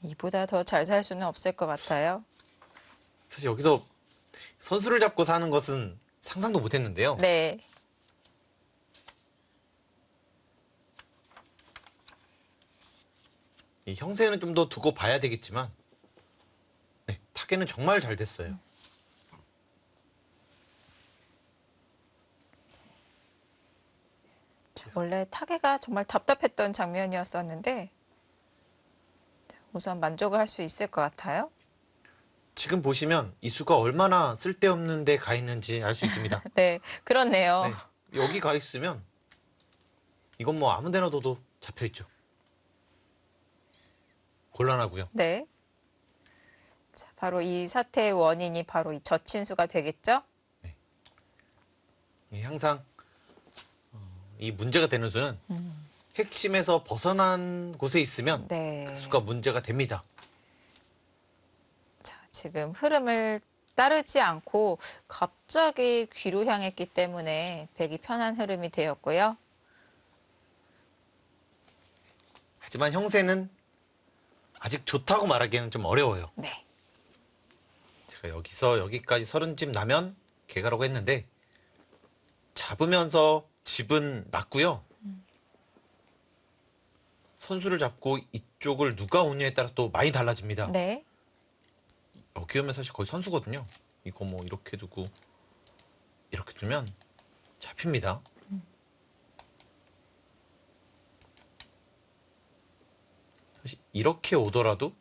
[SPEAKER 1] 이보다 더 잘 살 수는 없을 것 같아요.
[SPEAKER 2] 사실 여기서 선수를 잡고 사는 것은 상상도 못 했는데요.
[SPEAKER 1] 네.
[SPEAKER 2] 이 형세는 좀 더 두고 봐야 되겠지만 네, 타겟은 정말 잘 됐어요.
[SPEAKER 1] 자, 원래 타계가 정말 답답했던 장면이었었는데 자, 우선 만족을 할 수 있을 것 같아요.
[SPEAKER 2] 지금 보시면 이 수가 얼마나 쓸데없는 데 가 있는지 알 수 있습니다.
[SPEAKER 1] 네, 그렇네요.
[SPEAKER 2] 네, 여기 가 있으면 이건 뭐 아무 데나 둬도 잡혀 있죠. 곤란하고요.
[SPEAKER 1] 네. 자, 바로 이 사태의 원인이 바로 이 저친수가 되겠죠?
[SPEAKER 2] 항상 이 문제가 되는 수는 핵심에서 벗어난 곳에 있으면
[SPEAKER 1] 네.
[SPEAKER 2] 그 수가 문제가 됩니다.
[SPEAKER 1] 자, 지금 흐름을 따르지 않고 갑자기 귀로 향했기 때문에 백이 편한 흐름이 되었고요.
[SPEAKER 2] 하지만 형세는 아직 좋다고 말하기에는 좀 어려워요.
[SPEAKER 1] 네.
[SPEAKER 2] 제가 여기서 여기까지 30집 나면 개가라고 했는데 잡으면서 집은 낮고요. 선수를 잡고 이쪽을 누가 오느냐에 따라 또 많이 달라집니다.
[SPEAKER 1] 네.
[SPEAKER 2] 여기 오면 사실 거의 선수거든요. 이거 뭐 이렇게 두고 이렇게 두면 잡힙니다. 사실 이렇게 오더라도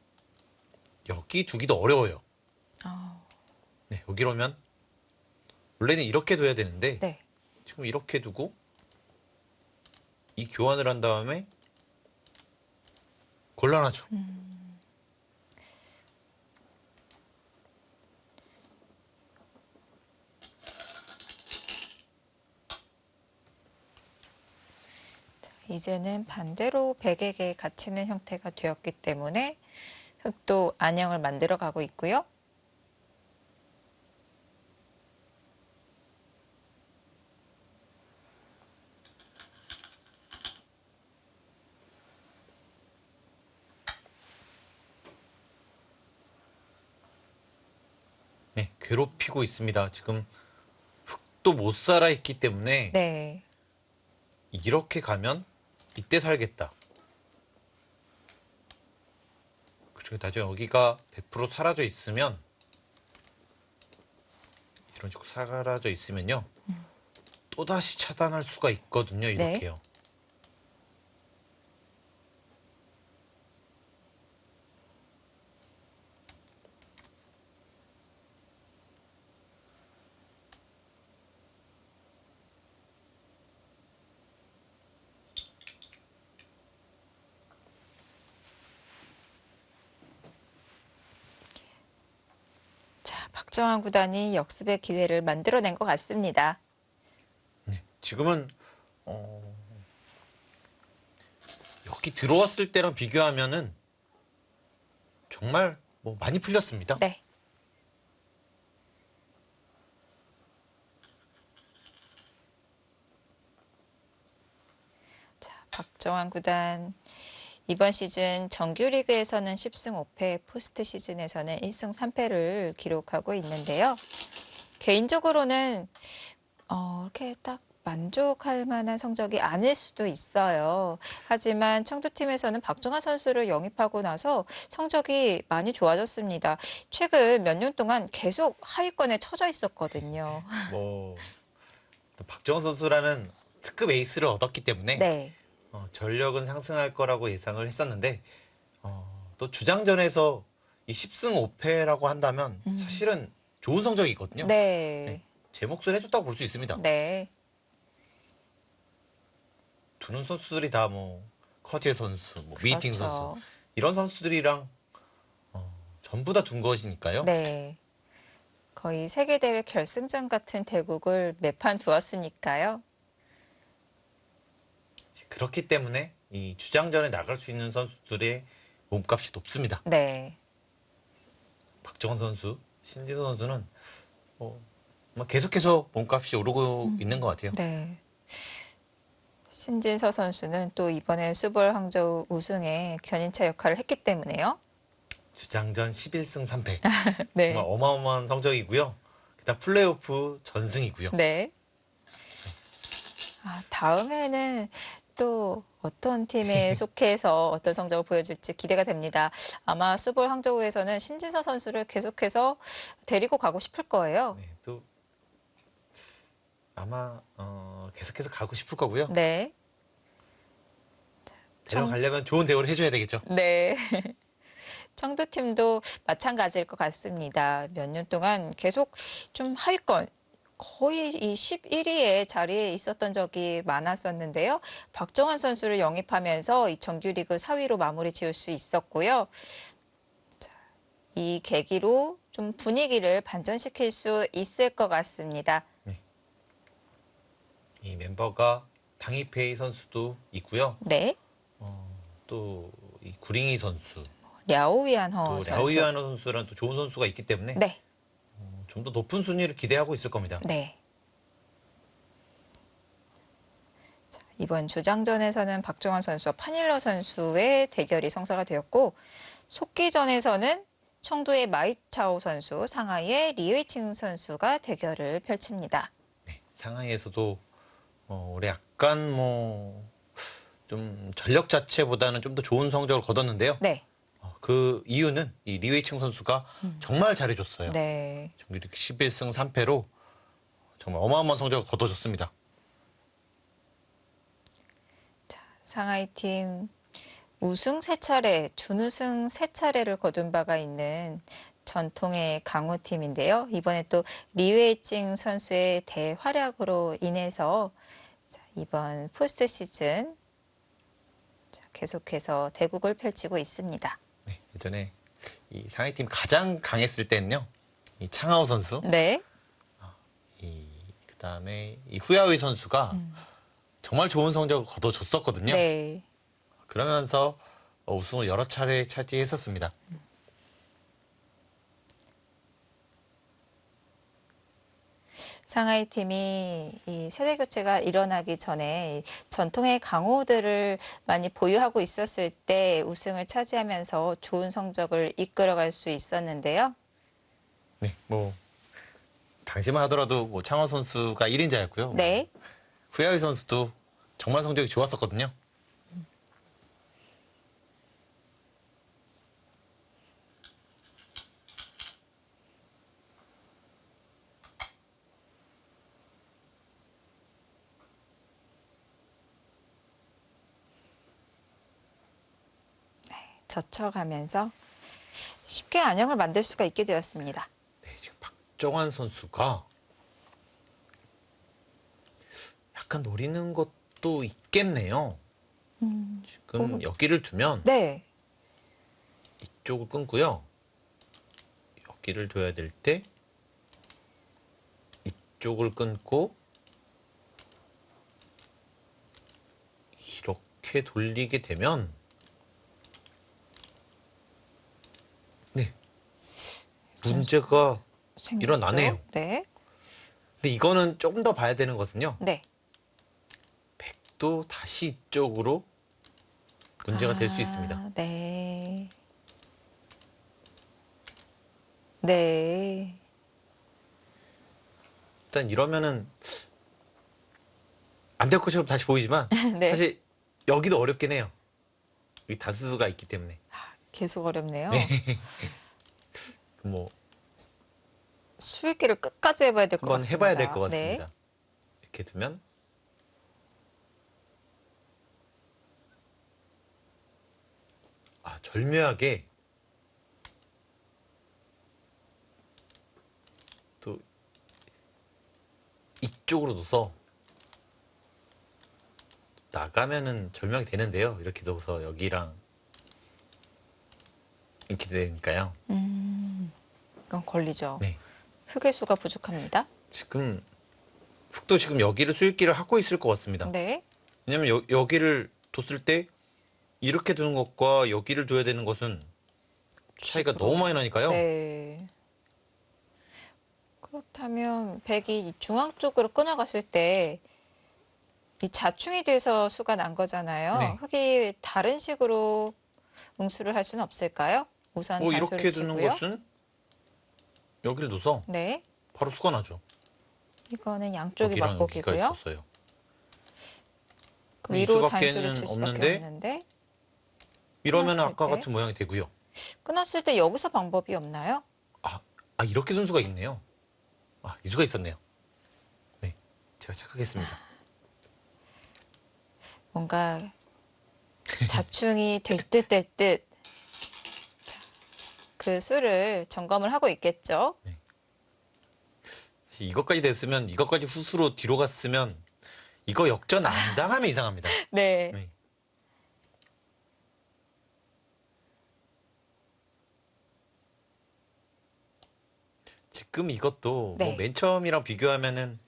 [SPEAKER 2] 여기 두기도 어려워요.
[SPEAKER 1] 아,
[SPEAKER 2] 네, 여기로 오면 원래는 이렇게 둬야 되는데
[SPEAKER 1] 네.
[SPEAKER 2] 지금 이렇게 두고 이 교환을 한 다음에 곤란하죠.
[SPEAKER 1] 이제는 반대로 백에게 갇히는 형태가 되었기 때문에 흑도 안형을 만들어 가고 있고요.
[SPEAKER 2] 네, 괴롭히고 있습니다. 지금 흑도 못 살아 있기 때문에
[SPEAKER 1] 네.
[SPEAKER 2] 이렇게 가면 이때 살겠다. 그리고 나중에 여기가 100% 사라져 있으면 이런 식으로 사라져 있으면요. 또다시 차단할 수가 있거든요. 이렇게요.
[SPEAKER 1] 박정환 구단이 역습의 기회를 만들어낸 것 같습니다.
[SPEAKER 2] 네, 지금은 여기 들어왔을 때랑 비교하면은 정말 뭐 많이 풀렸습니다.
[SPEAKER 1] 네. 자, 박정환 구단 이번 시즌 정규리그에서는 10승 5패, 포스트 시즌에서는 1승 3패를 기록하고 있는데요. 개인적으로는 이렇게 딱 만족할 만한 성적이 아닐 수도 있어요. 하지만 청두팀에서는 박정환 선수를 영입하고 나서 성적이 많이 좋아졌습니다. 최근 몇 년 동안 계속 하위권에 처져 있었거든요.
[SPEAKER 2] 뭐 또 박정원 선수라는 특급 에이스를 얻었기 때문에
[SPEAKER 1] 네.
[SPEAKER 2] 전력은 상승할 거라고 예상을 했었는데 또 주장전에서 이 10승 5패라고 한다면 사실은 좋은 성적이거든요.
[SPEAKER 1] 네.
[SPEAKER 2] 제 몫을 해줬다고 볼 수 있습니다.
[SPEAKER 1] 네.
[SPEAKER 2] 두는 선수들이 다 뭐 커제 선수, 뭐 미팅
[SPEAKER 1] 그렇죠.
[SPEAKER 2] 선수 이런 선수들이랑 전부 다 둔 것이니까요.
[SPEAKER 1] 네. 거의 세계대회 결승전 같은 대국을 매판 두었으니까요.
[SPEAKER 2] 그렇기 때문에 이 주장전에 나갈 수 있는 선수들의 몸값이 높습니다.
[SPEAKER 1] 네.
[SPEAKER 2] 박정원 선수, 신진호 선수는 뭐 계속해서 몸값이 오르고 있는 것 같아요.
[SPEAKER 1] 네. 신진서 선수는 또 이번에 수볼 항저우 우승에 견인차 역할을 했기 때문에요.
[SPEAKER 2] 주장전 11승 3패.
[SPEAKER 1] 네.
[SPEAKER 2] 정말 어마어마한 성적이고요. 그다음 플레이오프 전승이고요.
[SPEAKER 1] 네. 다음에는 또 어떤 팀에 속해서 어떤 성적을 보여줄지 기대가 됩니다. 아마 수볼 항저우에서는 신진서 선수를 계속해서 데리고 가고 싶을 거예요.
[SPEAKER 2] 네, 또 아마 계속해서 가고 싶을 거고요.
[SPEAKER 1] 네.
[SPEAKER 2] 데려가려면 좋은 대우를 해줘야 되겠죠.
[SPEAKER 1] 네. 청두팀도 마찬가지일 것 같습니다. 몇 년 동안 계속 좀 하위권, 거의 이 11위의 자리에 있었던 적이 많았었는데요. 박정환 선수를 영입하면서 이 정규리그 4위로 마무리 지을 수 있었고요. 자, 이 계기로 좀 분위기를 반전시킬 수 있을 것 같습니다.
[SPEAKER 2] 이 멤버가 당이페이 선수도 있고요.
[SPEAKER 1] 네.
[SPEAKER 2] 또 이 구링이 선수,
[SPEAKER 1] 랴오위안허
[SPEAKER 2] 또
[SPEAKER 1] 선수.
[SPEAKER 2] 랴오이아노 선수라는 또 좋은 선수가 있기 때문에
[SPEAKER 1] 네.
[SPEAKER 2] 좀 더 높은 순위를 기대하고 있을 겁니다.
[SPEAKER 1] 네. 자, 이번 주장전에서는 박정환 선수와 파닐러 선수의 대결이 성사가 되었고 속기전에서는 청두의 마이차오 선수, 상하이의 리웨이칭 선수가 대결을 펼칩니다.
[SPEAKER 2] 네, 상하이에서도 올해 약간 뭐 좀 전력 자체보다는 좀 더 좋은 성적을 거뒀는데요.
[SPEAKER 1] 네.
[SPEAKER 2] 그 이유는 이 리웨이칭 선수가 정말 잘해줬어요.
[SPEAKER 1] 네.
[SPEAKER 2] 정규리그 11승 3패로 정말 어마어마한 성적을 거둬줬습니다.
[SPEAKER 1] 자, 상하이 팀 우승 3차례, 준우승 3차례를 거둔 바가 있는 전통의 강호팀인데요. 이번에 또 리웨이칭 선수의 대활약으로 인해서 이번 포스트 시즌 계속해서 대국을 펼치고 있습니다.
[SPEAKER 2] 네, 예전에 이 상하이팀 가장 강했을 때는요. 이 창하오 선수,
[SPEAKER 1] 네.
[SPEAKER 2] 그다음에 이 후야오이 선수가 정말 좋은 성적을 거둬줬었거든요.
[SPEAKER 1] 네.
[SPEAKER 2] 그러면서 우승을 여러 차례 차지했었습니다.
[SPEAKER 1] 상하이 팀이 이 세대 교체가 일어나기 전에 전통의 강호들을 많이 보유하고 있었을 때 우승을 차지하면서 좋은 성적을 이끌어갈 수 있었는데요.
[SPEAKER 2] 네, 뭐 당시만 하더라도 뭐 창호 선수가 1인자였고요.
[SPEAKER 1] 네.
[SPEAKER 2] 후야오이 선수도 정말 성적이 좋았었거든요.
[SPEAKER 1] 젖혀가면서 쉽게 안형을 만들 수가 있게 되었습니다.
[SPEAKER 2] 네, 지금 박정환 선수가 약간 노리는 것도 있겠네요. 지금 여기를 두면
[SPEAKER 1] 네.
[SPEAKER 2] 이쪽을 끊고요. 여기를 둬야 될 때 이쪽을 끊고 이렇게 돌리게 되면 네, 문제가
[SPEAKER 1] 생겼죠?
[SPEAKER 2] 일어나네요.
[SPEAKER 1] 네.
[SPEAKER 2] 근데 이거는 조금 더 봐야 되는 것은요.
[SPEAKER 1] 네.
[SPEAKER 2] 백도 다시 이쪽으로 문제가 될 수 있습니다.
[SPEAKER 1] 네. 네.
[SPEAKER 2] 일단 이러면은 안 될 것처럼 다시 보이지만
[SPEAKER 1] 네.
[SPEAKER 2] 사실 여기도 어렵긴 해요. 여기 단수가 있기 때문에.
[SPEAKER 1] 계속 어렵네요.
[SPEAKER 2] 뭐
[SPEAKER 1] 수익기를 끝까지 해봐야 될 것
[SPEAKER 2] 한번
[SPEAKER 1] 같습니다.
[SPEAKER 2] 해봐야 될 것
[SPEAKER 1] 네.
[SPEAKER 2] 같습니다. 이렇게 두면 절묘하게 또 이쪽으로 둬서 나가면은 절묘하게 되는데요. 이렇게 둬서 여기랑 이렇게 되니까요.
[SPEAKER 1] 이건 걸리죠.
[SPEAKER 2] 네.
[SPEAKER 1] 흑의 수가 부족합니다.
[SPEAKER 2] 지금 흑도 지금 여기를 수익기를 하고 있을 것 같습니다.
[SPEAKER 1] 네.
[SPEAKER 2] 왜냐면 여기를 뒀을 때 이렇게 두는 것과 여기를 둬야 되는 것은 차이가 너무 많이 나니까요.
[SPEAKER 1] 네. 그렇다면 백이 이 중앙 쪽으로 끊어갔을 때 이 자충이 돼서 수가 난 거잖아요.
[SPEAKER 2] 네.
[SPEAKER 1] 흑이 다른 식으로 응수를 할 수는 없을까요? 우선
[SPEAKER 2] 뭐
[SPEAKER 1] 단수를
[SPEAKER 2] 이렇게 두는
[SPEAKER 1] 치고요.
[SPEAKER 2] 것은 여기를 둬서
[SPEAKER 1] 네.
[SPEAKER 2] 바로 수가 나죠.
[SPEAKER 1] 이거는 양쪽이
[SPEAKER 2] 여기랑 여기가
[SPEAKER 1] 맞복이고요.
[SPEAKER 2] 있었어요.
[SPEAKER 1] 그
[SPEAKER 2] 이
[SPEAKER 1] 위로
[SPEAKER 2] 수밖에는
[SPEAKER 1] 단수를 칠 수밖에
[SPEAKER 2] 없는데
[SPEAKER 1] 없는데
[SPEAKER 2] 이러면
[SPEAKER 1] 끊었을
[SPEAKER 2] 아까
[SPEAKER 1] 때?
[SPEAKER 2] 같은 모양이 되고요.
[SPEAKER 1] 끊었을 때 여기서 방법이 없나요?
[SPEAKER 2] 이렇게 둔 수가 있네요. 이 수가 있었네요. 네, 제가 착각했습니다.
[SPEAKER 1] 뭔가 자충이 될 듯 될 듯. 자, 그 수를 점검을 하고 있겠죠.
[SPEAKER 2] 사실 이것까지 됐으면 이것까지 후수로 뒤로 갔으면 이거 역전 안 당하면 이상합니다.
[SPEAKER 1] 네.
[SPEAKER 2] 네. 지금 이것도
[SPEAKER 1] 네.
[SPEAKER 2] 뭐 맨 처음이랑 비교하면은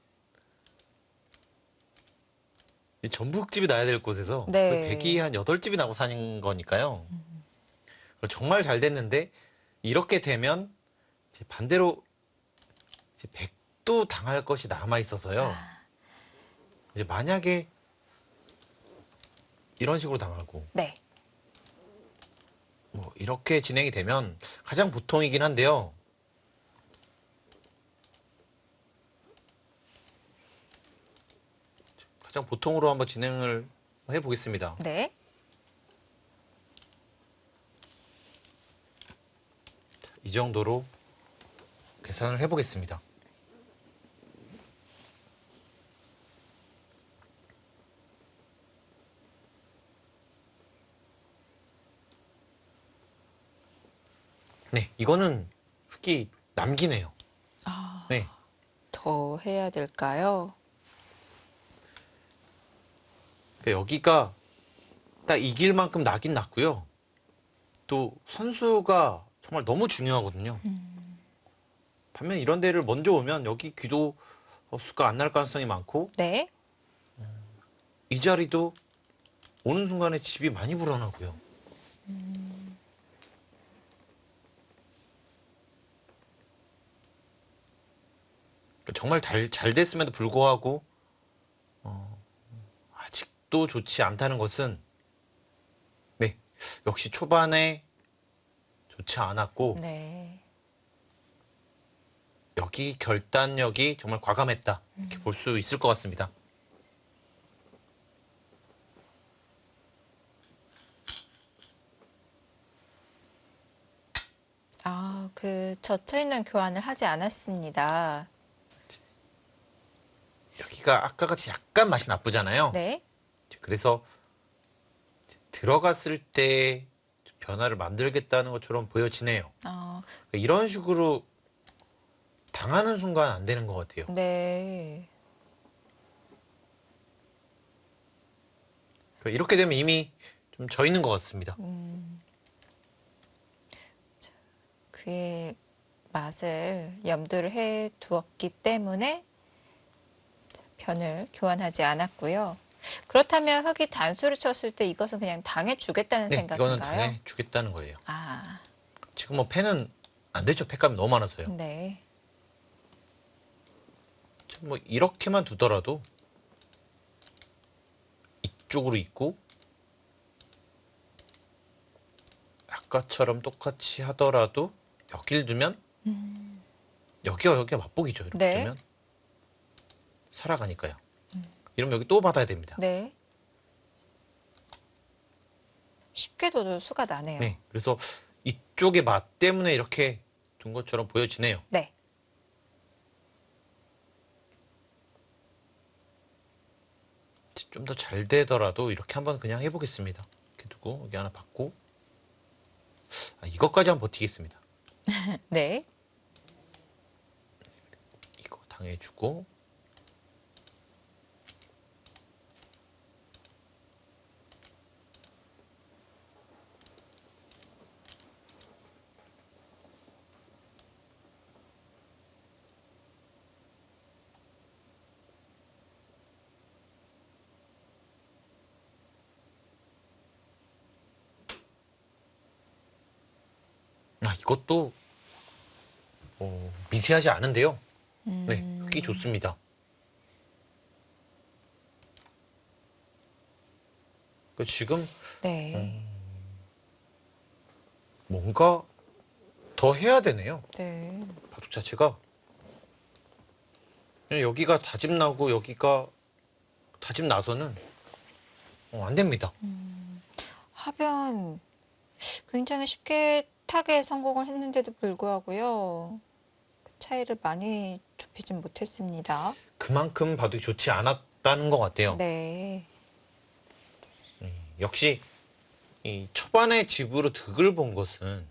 [SPEAKER 2] 이 전북집이 나야 될 곳에서
[SPEAKER 1] 네.
[SPEAKER 2] 거의 백이 한 8집이 나고 사는 거니까요. 정말 잘 됐는데 이렇게 되면 이제 반대로 이제 백도 당할 것이 남아 있어서요. 이제 만약에 이런 식으로 당하고
[SPEAKER 1] 네.
[SPEAKER 2] 뭐 이렇게 진행이 되면 가장 보통이긴 한데요. 가장 보통으로 한번 진행을 해보겠습니다.
[SPEAKER 1] 네.
[SPEAKER 2] 이 정도로 계산을 해보겠습니다. 네, 이거는 흑이 남기네요. 네,
[SPEAKER 1] 더 해야 될까요?
[SPEAKER 2] 그러니까 여기가 딱 이길 만큼 나긴 났고요. 또 선수가 정말 너무 중요하거든요. 반면 이런 데를 먼저 오면 여기 귀도 수가 안 날 가능성이 많고
[SPEAKER 1] 네.
[SPEAKER 2] 이 자리도 오는 순간에 집이 많이 불어나고요. 정말 잘 됐음에도 불구하고 아직도 좋지 않다는 것은 네, 역시 초반에 좋지 않았고
[SPEAKER 1] 네.
[SPEAKER 2] 여기 결단력이 정말 과감했다 이렇게 볼 수 있을 것 같습니다.
[SPEAKER 1] 그 젖혀있는 교환을 하지 않았습니다.
[SPEAKER 2] 여기가 아까 같이 약간 맛이 나쁘잖아요.
[SPEAKER 1] 네.
[SPEAKER 2] 그래서 들어갔을 때 변화를 만들겠다는 것처럼 보여지네요. 이런 식으로 당하는 순간 안 되는 것 같아요.
[SPEAKER 1] 네.
[SPEAKER 2] 이렇게 되면 이미 좀 져 있는 것 같습니다.
[SPEAKER 1] 그의 맛을 염두를 해 두었기 때문에 변을 교환하지 않았고요. 그렇다면 흑이 단수를 쳤을 때 이것은 그냥 당해주겠다는
[SPEAKER 2] 네, 이거는
[SPEAKER 1] 생각인가요?
[SPEAKER 2] 당해주겠다는 거예요.
[SPEAKER 1] 아,
[SPEAKER 2] 지금 뭐 패는 안 되죠. 패감이 너무 많아서요.
[SPEAKER 1] 네.
[SPEAKER 2] 지금 뭐 이렇게만 두더라도 이쪽으로 있고 아까처럼 똑같이 하더라도 여길 두면 여기가 맛보기죠. 이렇게
[SPEAKER 1] 네.
[SPEAKER 2] 두면 살아가니까요. 이러면 여기 또 받아야 됩니다.
[SPEAKER 1] 네. 쉽게 둬도 수가 나네요.
[SPEAKER 2] 네, 그래서 이쪽의 맛 때문에 이렇게 둔 것처럼 보여지네요.
[SPEAKER 1] 네.
[SPEAKER 2] 좀 더 잘 되더라도 이렇게 한번 그냥 해보겠습니다. 이렇게 두고 여기 하나 받고 이것까지 한번 버티겠습니다.
[SPEAKER 1] 네.
[SPEAKER 2] 이거 당해주고 이것도 미세하지 않은데요. 네, 흑이 좋습니다. 지금
[SPEAKER 1] 네.
[SPEAKER 2] 뭔가 더 해야 되네요.
[SPEAKER 1] 네.
[SPEAKER 2] 바둑 자체가 그냥 여기가 다짐 나고 여기가 다짐 나서는 안 됩니다.
[SPEAKER 1] 하변 굉장히 쉽게 타겟 성공을 했는데도 불구하고요. 그 차이를 많이 좁히진 못했습니다.
[SPEAKER 2] 그만큼 바둑이 좋지 않았다는 것 같아요.
[SPEAKER 1] 네.
[SPEAKER 2] 역시 이 초반에 집으로 득을 본 것은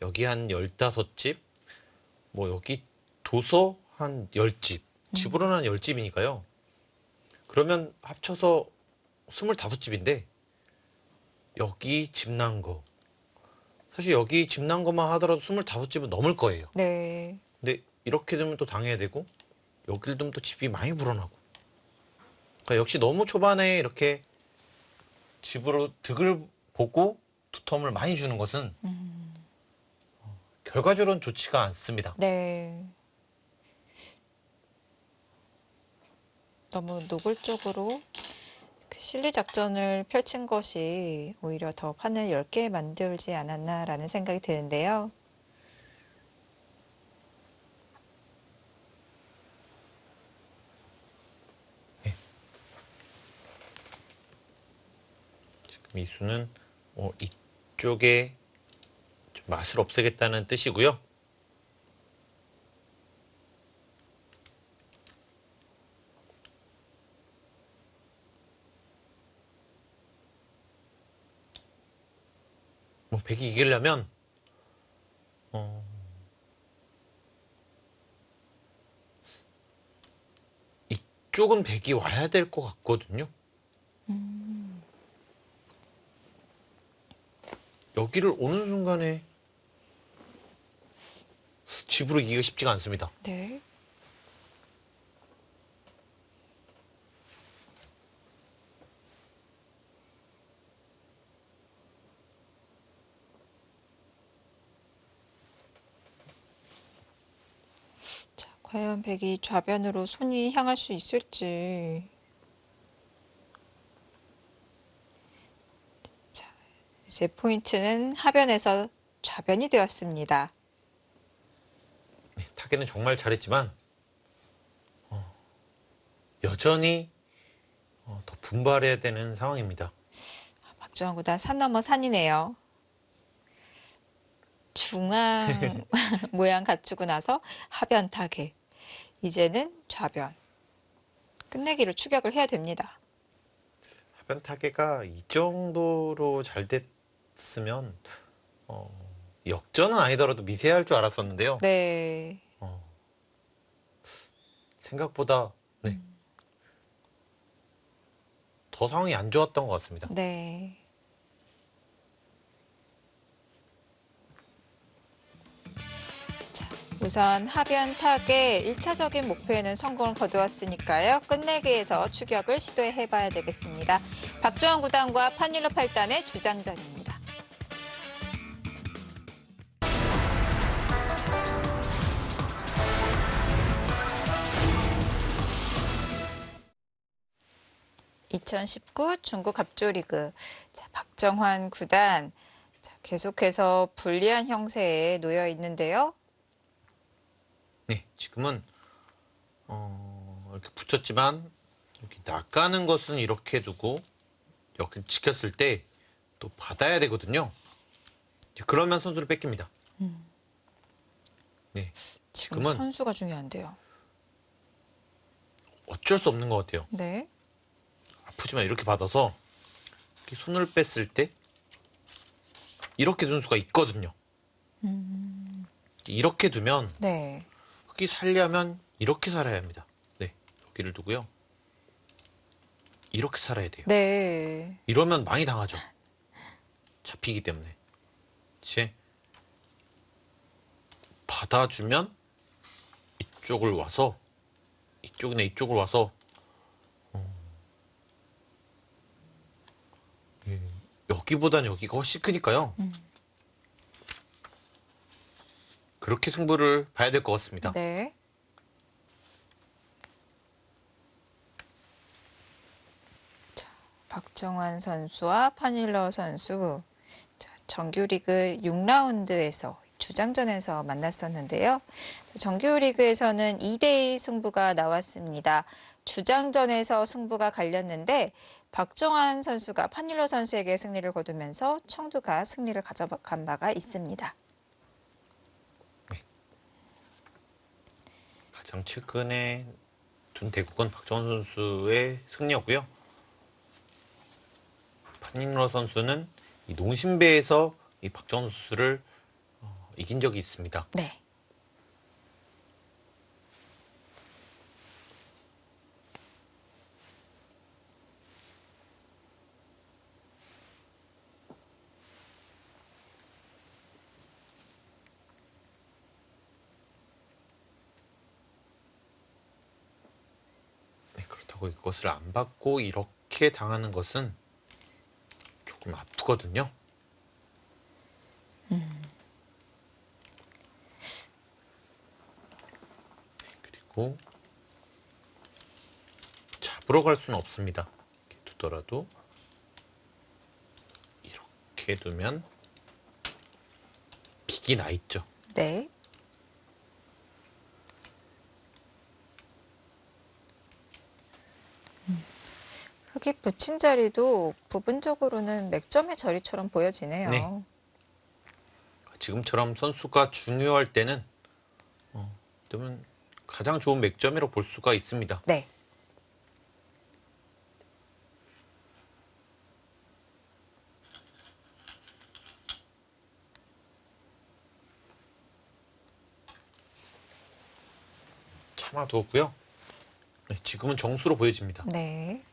[SPEAKER 2] 여기 한 15집, 뭐 여기 도서 한 10집, 집으로는 한 10집이니까요. 그러면 합쳐서 25집인데 여기 집 난 거. 사실 여기 집 난 것만 하더라도 25집은 넘을 거예요.
[SPEAKER 1] 네.
[SPEAKER 2] 근데 이렇게 되면 또 당해야 되고 여길 두면 또 집이 많이 불어나고. 그러니까 역시 너무 초반에 이렇게 집으로 득을 보고 두텀을 많이 주는 것은 결과적으로는 좋지가 않습니다.
[SPEAKER 1] 네. 너무 노골적으로 그 실리 작전을 펼친 것이 오히려 더 판을 10개 만들지 않았나라는 생각이 드는데요.
[SPEAKER 2] 지금 이 수는 이쪽에 좀 맛을 없애겠다는 뜻이고요. 뭐 백이 이기려면 이쪽은 백이 와야 될 것 같거든요. 여기를 오는 순간에 집으로 이기기가 쉽지가 않습니다.
[SPEAKER 1] 네. 자, 과연 백이 좌변으로 손이 향할 수 있을지. 자, 이제 포인트는 하변에서 좌변이 되었습니다.
[SPEAKER 2] 네, 타겟은 정말 잘했지만 여전히 더 분발해야 되는 상황입니다.
[SPEAKER 1] 박주환 구단 산 넘어 산이네요. 중앙 모양 갖추고 나서 하변 타겟. 이제는 좌변. 끝내기로 추격을 해야 됩니다.
[SPEAKER 2] 하변 타겟가 이 정도로 잘 됐으면 역전은 아니더라도 미세할 줄 알았었는데요.
[SPEAKER 1] 네.
[SPEAKER 2] 생각보다 네. 더 상황이 안 좋았던 것 같습니다.
[SPEAKER 1] 네. 자, 우선 하변 타의 1차적인 목표에는 성공을 거두었으니까요. 끝내기 위해서 추격을 시도해봐야 되겠습니다. 박정환 구단과 판일러 8단의 주장전입니다. (2019) 중국 갑조리그. 자, 박정환 구단 계속해서 불리한 형세에 놓여 있는데요.
[SPEAKER 2] 네, 지금은 이렇게 붙였지만 여기 나가는 것은 이렇게 두고 여기 지켰을 때 또 받아야 되거든요. 그러면 선수를 뺏깁니다. 네,
[SPEAKER 1] 지금
[SPEAKER 2] 지금은
[SPEAKER 1] 선수가 중요한데요.
[SPEAKER 2] 어쩔 수 없는 것 같아요.
[SPEAKER 1] 네.
[SPEAKER 2] 아프지만 이렇게 받아서 이렇게 손을 뺐을 때 이렇게 둔 수가 있거든요. 이렇게 두면
[SPEAKER 1] 네.
[SPEAKER 2] 흑이 살려면 이렇게 살아야 합니다. 네, 여기를 두고요. 이렇게 살아야 돼요.
[SPEAKER 1] 네.
[SPEAKER 2] 이러면 많이 당하죠. 잡히기 때문에. 이제 받아주면 이쪽을 와서 이쪽이나 이쪽을 와서 여기보다는 여기가 훨씬 크니까요. 그렇게 승부를 봐야 될 것 같습니다.
[SPEAKER 1] 네. 자, 박정환 선수와 판일러 선수. 자, 정규리그 6라운드에서 주장전에서 만났었는데요. 정규리그에서는 2대2 승부가 나왔습니다. 주장전에서 승부가 갈렸는데 박정환 선수가 판일러 선수에게 승리를 거두면서 청두가 승리를 가져간 바가 있습니다.
[SPEAKER 2] 가장 최근에 둔 대국은 박정원 선수의 승리였고요. 판인러 선수는 이 농심배에서 이 박정원 선수를 이긴 적이 있습니다.
[SPEAKER 1] 네.
[SPEAKER 2] 네, 그렇다고 이것을 안 받고 이렇게 당하는 것은 조금 아프거든요. 그리고 잡으러 갈 수는 없습니다. 이렇게 두더라도 이렇게 두면 기기 나 있죠.
[SPEAKER 1] 네. 흙이 붙인 자리도 부분적으로는 맥점의 자리처럼 보여지네요.
[SPEAKER 2] 네. 지금처럼 선수가 중요할 때는 그러면 가장 좋은 맥점이라고 볼 수가 있습니다.
[SPEAKER 1] 네.
[SPEAKER 2] 참아두었고요. 네, 지금은 정수로 보여집니다.
[SPEAKER 1] 네.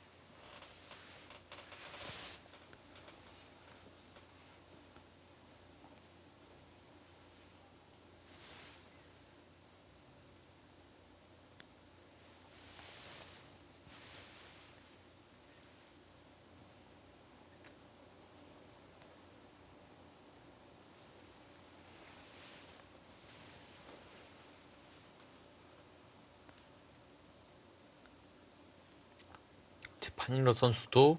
[SPEAKER 2] 판일러 선수도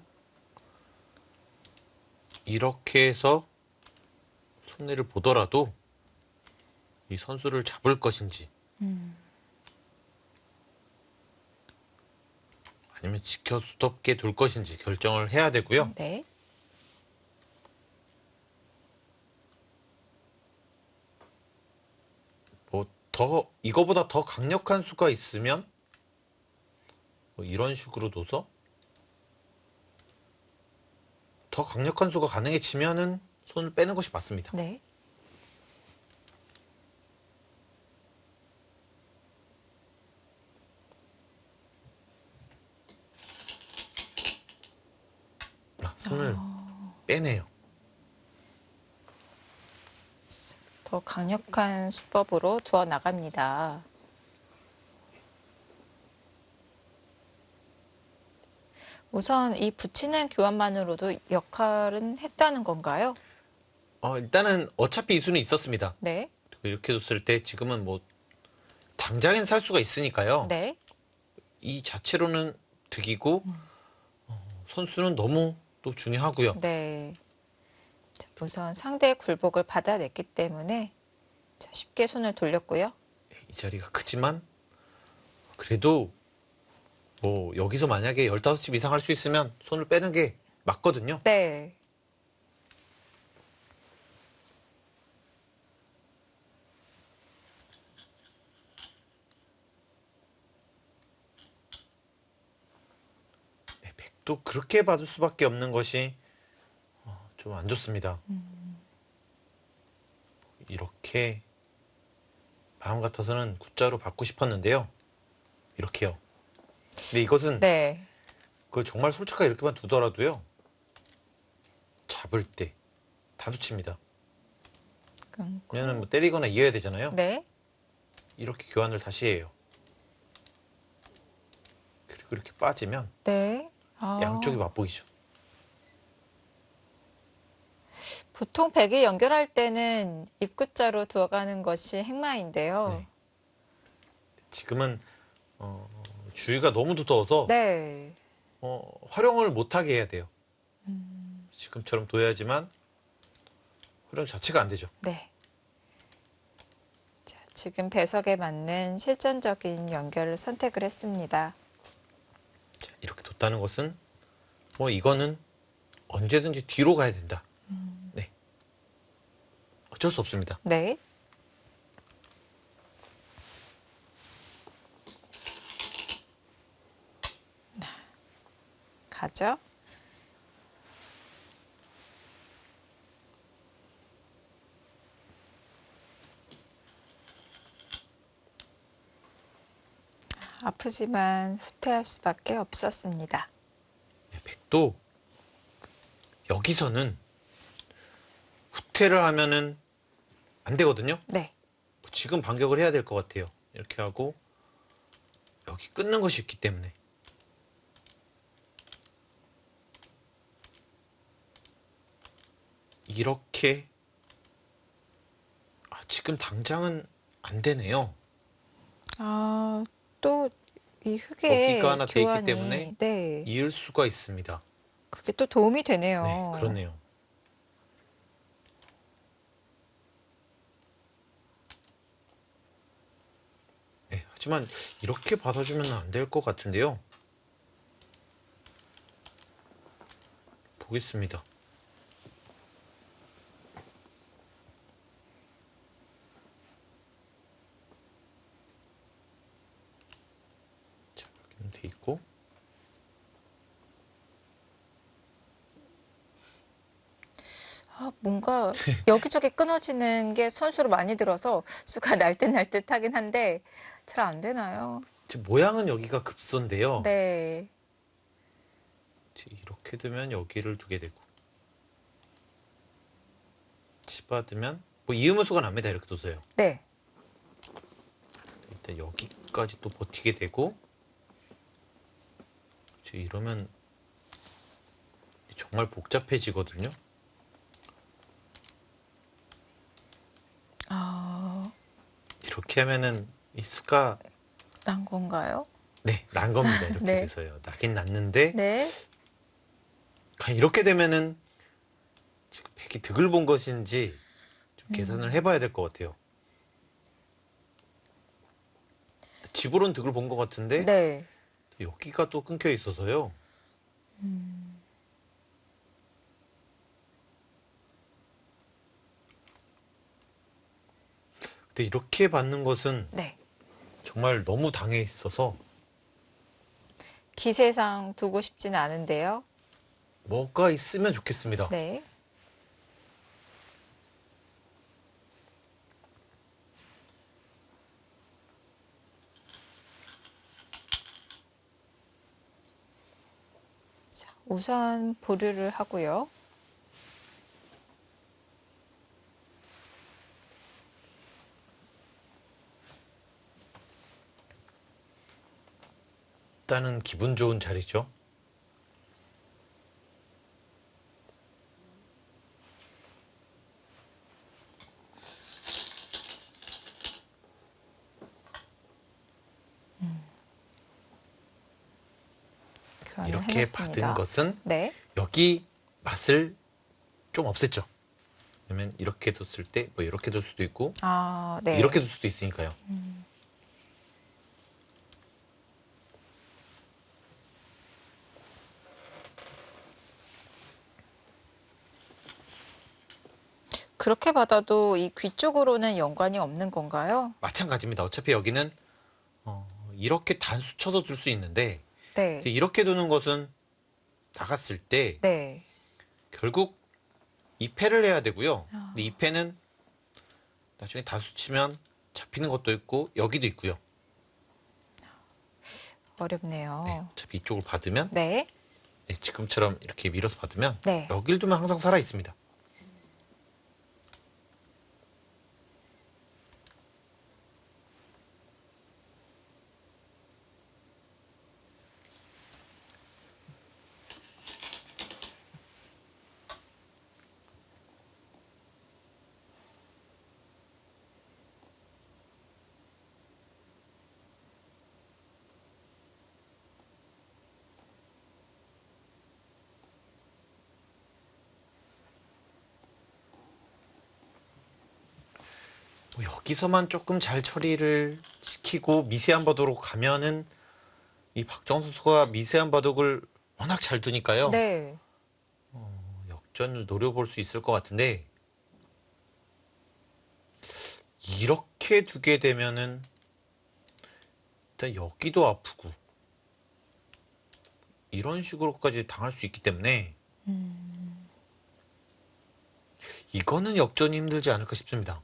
[SPEAKER 2] 이렇게 해서 손해를 보더라도 이 선수를 잡을 것인지 아니면 지켜 두텁게 둘 것인지 결정을 해야 되고요.
[SPEAKER 1] 네.
[SPEAKER 2] 뭐 더 이거보다 더 강력한 수가 있으면 뭐 이런 식으로 둬서 더 강력한 수가 가능해지면은 손을 빼는 것이 맞습니다.
[SPEAKER 1] 네.
[SPEAKER 2] 손을 빼내요.
[SPEAKER 1] 더 강력한 수법으로 두어 나갑니다. 우선 이 붙이는 교환만으로도 역할은 했다는 건가요?
[SPEAKER 2] 일단은 어차피 이 수는 있었습니다.
[SPEAKER 1] 네,
[SPEAKER 2] 그리고 이렇게 뒀을 때 지금은 뭐 당장엔 살 수가 있으니까요.
[SPEAKER 1] 네,
[SPEAKER 2] 이 자체로는 득이고 선수는 너무 또 중요하고요.
[SPEAKER 1] 네. 자, 우선 상대의 굴복을 받아냈기 때문에 자, 쉽게 손을 돌렸고요.
[SPEAKER 2] 이 자리가 크지만 그래도 뭐 여기서 만약에 15집 이상 할 수 있으면 손을 빼는 게 맞거든요.
[SPEAKER 1] 네,
[SPEAKER 2] 네, 백도 그렇게 받을 수밖에 없는 것이 좀 안 좋습니다. 이렇게 마음 같아서는 굿자로 받고 싶었는데요. 이렇게요. 근데 이것은
[SPEAKER 1] 네.
[SPEAKER 2] 그걸 정말 솔직하게 이렇게만 두더라도요. 잡을 때 다두칩니다.
[SPEAKER 1] 끊고.
[SPEAKER 2] 왜냐면 뭐 때리거나 이어야 되잖아요.
[SPEAKER 1] 네,
[SPEAKER 2] 이렇게 교환을 다시 해요. 그리고 이렇게 빠지면
[SPEAKER 1] 네. 아,
[SPEAKER 2] 양쪽이 맛보이죠.
[SPEAKER 1] 보통 백을 연결할 때는 입구자로 두어가는 것이 행마인데요.
[SPEAKER 2] 네. 지금은 주위가 너무 두터워서
[SPEAKER 1] 네.
[SPEAKER 2] 활용을 못하게 해야 돼요. 지금처럼 둬야지만 활용 자체가 안 되죠.
[SPEAKER 1] 네. 자, 지금 배석에 맞는 실전적인 연결을 선택을 했습니다.
[SPEAKER 2] 자, 이렇게 뒀다는 것은 뭐 이거는 언제든지 뒤로 가야 된다. 네. 어쩔 수 없습니다.
[SPEAKER 1] 네. 가죠. 아프지만 후퇴할 수밖에 없었습니다.
[SPEAKER 2] 네, 백도 여기서는 후퇴를 하면은 안 되거든요.
[SPEAKER 1] 네.
[SPEAKER 2] 지금 반격을 해야 될 것 같아요. 이렇게 하고 여기 끊는 것이 있기 때문에 이렇게 지금 당장은 안 되네요.
[SPEAKER 1] 아, 또 이 흙의
[SPEAKER 2] 여기가 하나 돼 있기
[SPEAKER 1] 교환이
[SPEAKER 2] 때문에
[SPEAKER 1] 네.
[SPEAKER 2] 이을 수가 있습니다.
[SPEAKER 1] 그게 또 도움이 되네요.
[SPEAKER 2] 네, 그렇네요. 네, 하지만 이렇게 받아주면 안 될 것 같은데요. 보겠습니다. 자, 여기는 돼 있고
[SPEAKER 1] 뭔가 여기저기 끊어지는 게 선수로 많이 들어서 수가 날 듯 날 듯 하긴 한데 잘 안 되나요?
[SPEAKER 2] 지금 모양은 여기가 급소인데요.
[SPEAKER 1] 네.
[SPEAKER 2] 이렇게 두면 여기를 두게 되고 집어두면 뭐 이음수가 납니다. 이렇게 둬서요.
[SPEAKER 1] 네.
[SPEAKER 2] 일단 여기까지 또 버티게 되고 이러면 정말 복잡해지거든요. 이렇게 하면은 이 수가
[SPEAKER 1] 난 건가요?
[SPEAKER 2] 네, 난 겁니다. 이렇게
[SPEAKER 1] 네.
[SPEAKER 2] 돼서요. 나긴 났는데
[SPEAKER 1] 네.
[SPEAKER 2] 과연 이렇게 되면은 지금 백이 득을 본 것인지 좀 계산을 해봐야 될 것 같아요. 집으로는 득을 본 것 같은데
[SPEAKER 1] 네.
[SPEAKER 2] 여기가 또 끊겨 있어서요. 근데 이렇게 받는 것은
[SPEAKER 1] 네.
[SPEAKER 2] 정말 너무 당해 있어서
[SPEAKER 1] 기세상 두고 싶지는 않은데요.
[SPEAKER 2] 뭐가 있으면 좋겠습니다.
[SPEAKER 1] 네. 자, 우선 보류를 하고요.
[SPEAKER 2] 일단은 기분 좋은 자리죠.
[SPEAKER 1] 교환을
[SPEAKER 2] 이렇게
[SPEAKER 1] 해놓습니다.
[SPEAKER 2] 받은 것은
[SPEAKER 1] 네.
[SPEAKER 2] 여기 맛을 좀 없앴죠. 그러면 이렇게 뒀을 때 뭐 이렇게 둘 수도 있고
[SPEAKER 1] 아, 네.
[SPEAKER 2] 이렇게 둘 수도 있으니까요.
[SPEAKER 1] 그렇게 받아도 이 귀 쪽으로는 연관이 없는 건가요?
[SPEAKER 2] 마찬가지입니다. 어차피 여기는 이렇게 단수 쳐서 둘 수 있는데
[SPEAKER 1] 네.
[SPEAKER 2] 이렇게 두는 것은 나갔을 때
[SPEAKER 1] 네.
[SPEAKER 2] 결국 2패를 해야 되고요.
[SPEAKER 1] 아.
[SPEAKER 2] 근데 2패는 나중에 단수 치면 잡히는 것도 있고 여기도 있고요.
[SPEAKER 1] 어렵네요.
[SPEAKER 2] 네, 어차피 이쪽을 받으면
[SPEAKER 1] 네.
[SPEAKER 2] 네, 지금처럼 이렇게 밀어서 받으면
[SPEAKER 1] 네.
[SPEAKER 2] 여기를 두면 항상 살아 있습니다. 뭐 여기서만 조금 잘 처리를 시키고 미세한 바둑으로 가면은 이 박정 선수가 미세한 바둑을 워낙 잘 두니까요.
[SPEAKER 1] 네.
[SPEAKER 2] 역전을 노려볼 수 있을 것 같은데 이렇게 두게 되면은 일단 여기도 아프고 이런 식으로까지 당할 수 있기 때문에 이거는 역전이 힘들지 않을까 싶습니다.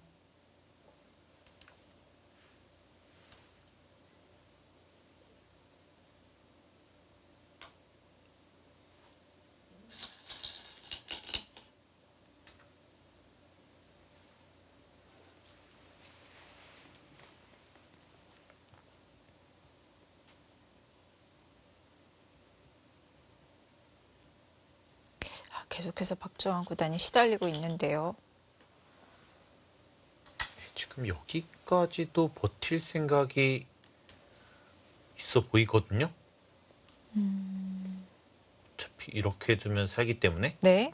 [SPEAKER 1] 계속해서 박정환 구단이 시달리고 있는데요.
[SPEAKER 2] 지금 여기까지도 버틸 생각이 있어 보이거든요. 어차피 이렇게 두면 살기 때문에
[SPEAKER 1] 네.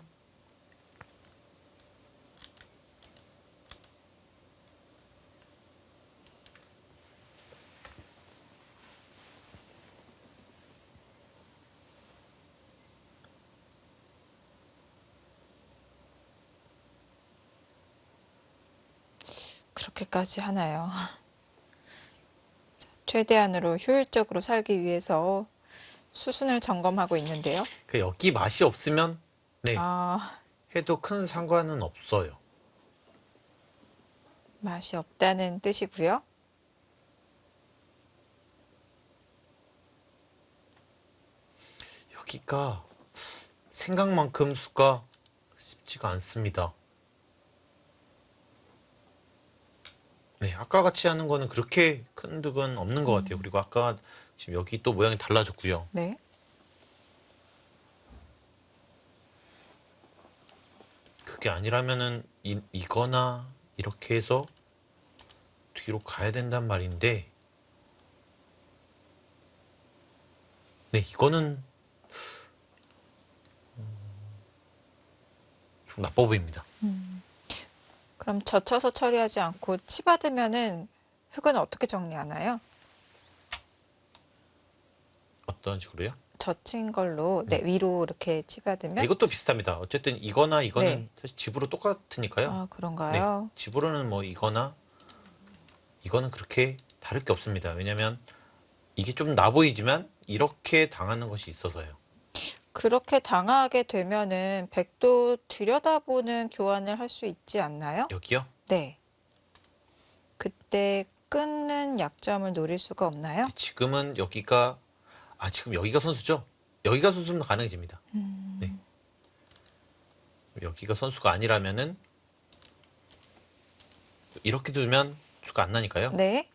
[SPEAKER 1] 그렇게까지 하나요? 자, 최대한으로 효율적으로 살기 위해서 수순을 점검하고 있는데요.
[SPEAKER 2] 그 여기 맛이 없으면 네
[SPEAKER 1] 아,
[SPEAKER 2] 해도 큰 상관은 없어요.
[SPEAKER 1] 맛이 없다는 뜻이고요.
[SPEAKER 2] 여기가 생각만큼 수가 쉽지가 않습니다. 네, 아까 같이 하는 거는 그렇게 큰 득은 없는 것 같아요. 그리고 아까 지금 여기 또 모양이 달라졌고요.
[SPEAKER 1] 네.
[SPEAKER 2] 그게 아니라면은 이거나 이렇게 해서 뒤로 가야 된단 말인데 네, 이거는 좀 나빠 보입니다.
[SPEAKER 1] 그럼 젖혀서 처리하지 않고 치 받으면은 흙은 어떻게 정리하나요?
[SPEAKER 2] 어떤 식으로요?
[SPEAKER 1] 젖힌 걸로 네, 위로 이렇게 치 받으면
[SPEAKER 2] 이것도 비슷합니다. 어쨌든 이거나 이거는
[SPEAKER 1] 네.
[SPEAKER 2] 사실 집으로 똑같으니까요.
[SPEAKER 1] 아,
[SPEAKER 2] 네,
[SPEAKER 1] 그런가요?
[SPEAKER 2] 집으로는 뭐 이거나 이거는 그렇게 다를 게 없습니다. 왜냐면 이게 좀 나 보이지만 이렇게 당하는 것이 있어서요.
[SPEAKER 1] 그렇게 당하게 되면은 백도 들여다보는 교환을 할 수 있지 않나요?
[SPEAKER 2] 여기요?
[SPEAKER 1] 네. 그때 끊는 약점을 노릴 수가 없나요?
[SPEAKER 2] 지금은 여기가 지금 여기가 선수죠? 여기가 선수는 가능해집니다. 네. 여기가 선수가 아니라면은 이렇게 두면 수가 안 나니까요.
[SPEAKER 1] 네.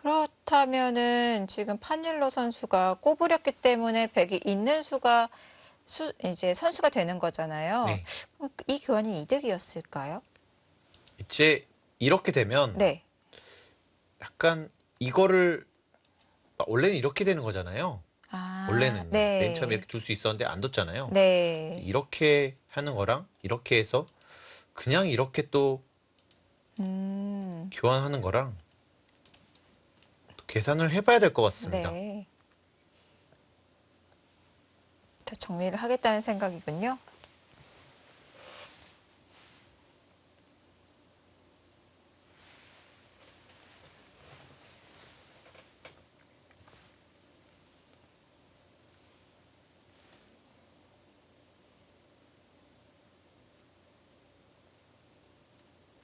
[SPEAKER 1] 그렇다면은 지금 판일러 선수가 꼬부렸기 때문에 백이 있는 수가 이제 선수가 되는 거잖아요.
[SPEAKER 2] 네.
[SPEAKER 1] 그럼 이 교환이 이득이었을까요?
[SPEAKER 2] 이제 이렇게 되면
[SPEAKER 1] 네.
[SPEAKER 2] 약간 이거를 원래는 이렇게 되는 거잖아요.
[SPEAKER 1] 아,
[SPEAKER 2] 원래는요. 맨 처음에
[SPEAKER 1] 네.
[SPEAKER 2] 이렇게 줄 수 있었는데 안 뒀잖아요.
[SPEAKER 1] 네.
[SPEAKER 2] 이렇게 하는 거랑 이렇게 해서 그냥 이렇게 또
[SPEAKER 1] 음,
[SPEAKER 2] 교환하는 거랑 또 계산을 해봐야 될 것 같습니다.
[SPEAKER 1] 네. 더 정리를 하겠다는 생각이군요.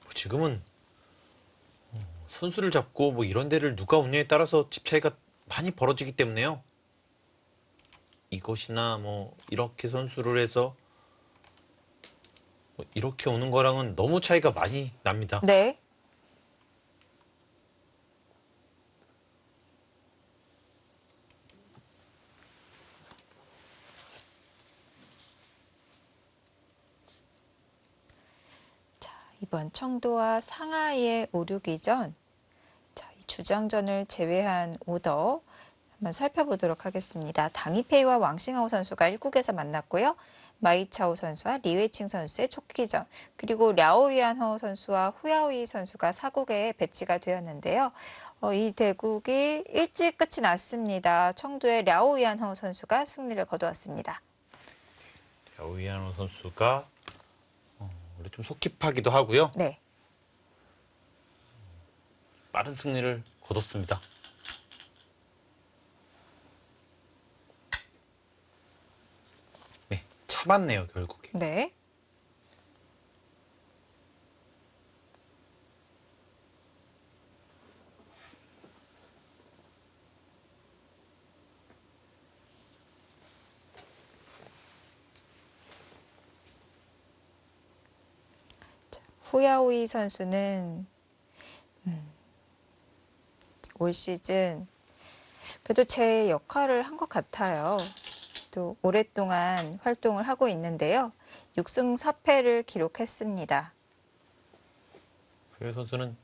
[SPEAKER 2] 뭐 지금은 선수를 잡고 뭐 이런 데를 누가 운영에 따라서 집 차이가 많이 벌어지기 때문에요. 이것이나 뭐 이렇게 선수를 해서 뭐 이렇게 오는 거랑은 너무 차이가 많이 납니다.
[SPEAKER 1] 네. 자, 이번 청도와 상하이의 오르기 전, 자, 이 주장전을 제외한 오더 한번 살펴보도록 하겠습니다. 당이페이와 왕싱하오 선수가 1국에서 만났고요. 마이차오 선수와 리웨이칭 선수의 촉기전, 그리고 랴오위안허 선수와 후야오이 선수가 4국에 배치가 되었는데요. 이 대국이 일찍 끝이 났습니다. 청도의 랴오위안허 선수가 승리를 거두었습니다.
[SPEAKER 2] 오이아노 선수가 원래 좀 속힙하기도 하고요.
[SPEAKER 1] 네.
[SPEAKER 2] 빠른 승리를 거뒀습니다. 네, 참았네요 결국에.
[SPEAKER 1] 네. 후야오이 선수는 올 시즌 그래도 제 역할을 한 것 같아요. 또 오랫동안 활동을 하고 있는데요. 6승 4패를 기록했습니다.
[SPEAKER 2] 후야 선수는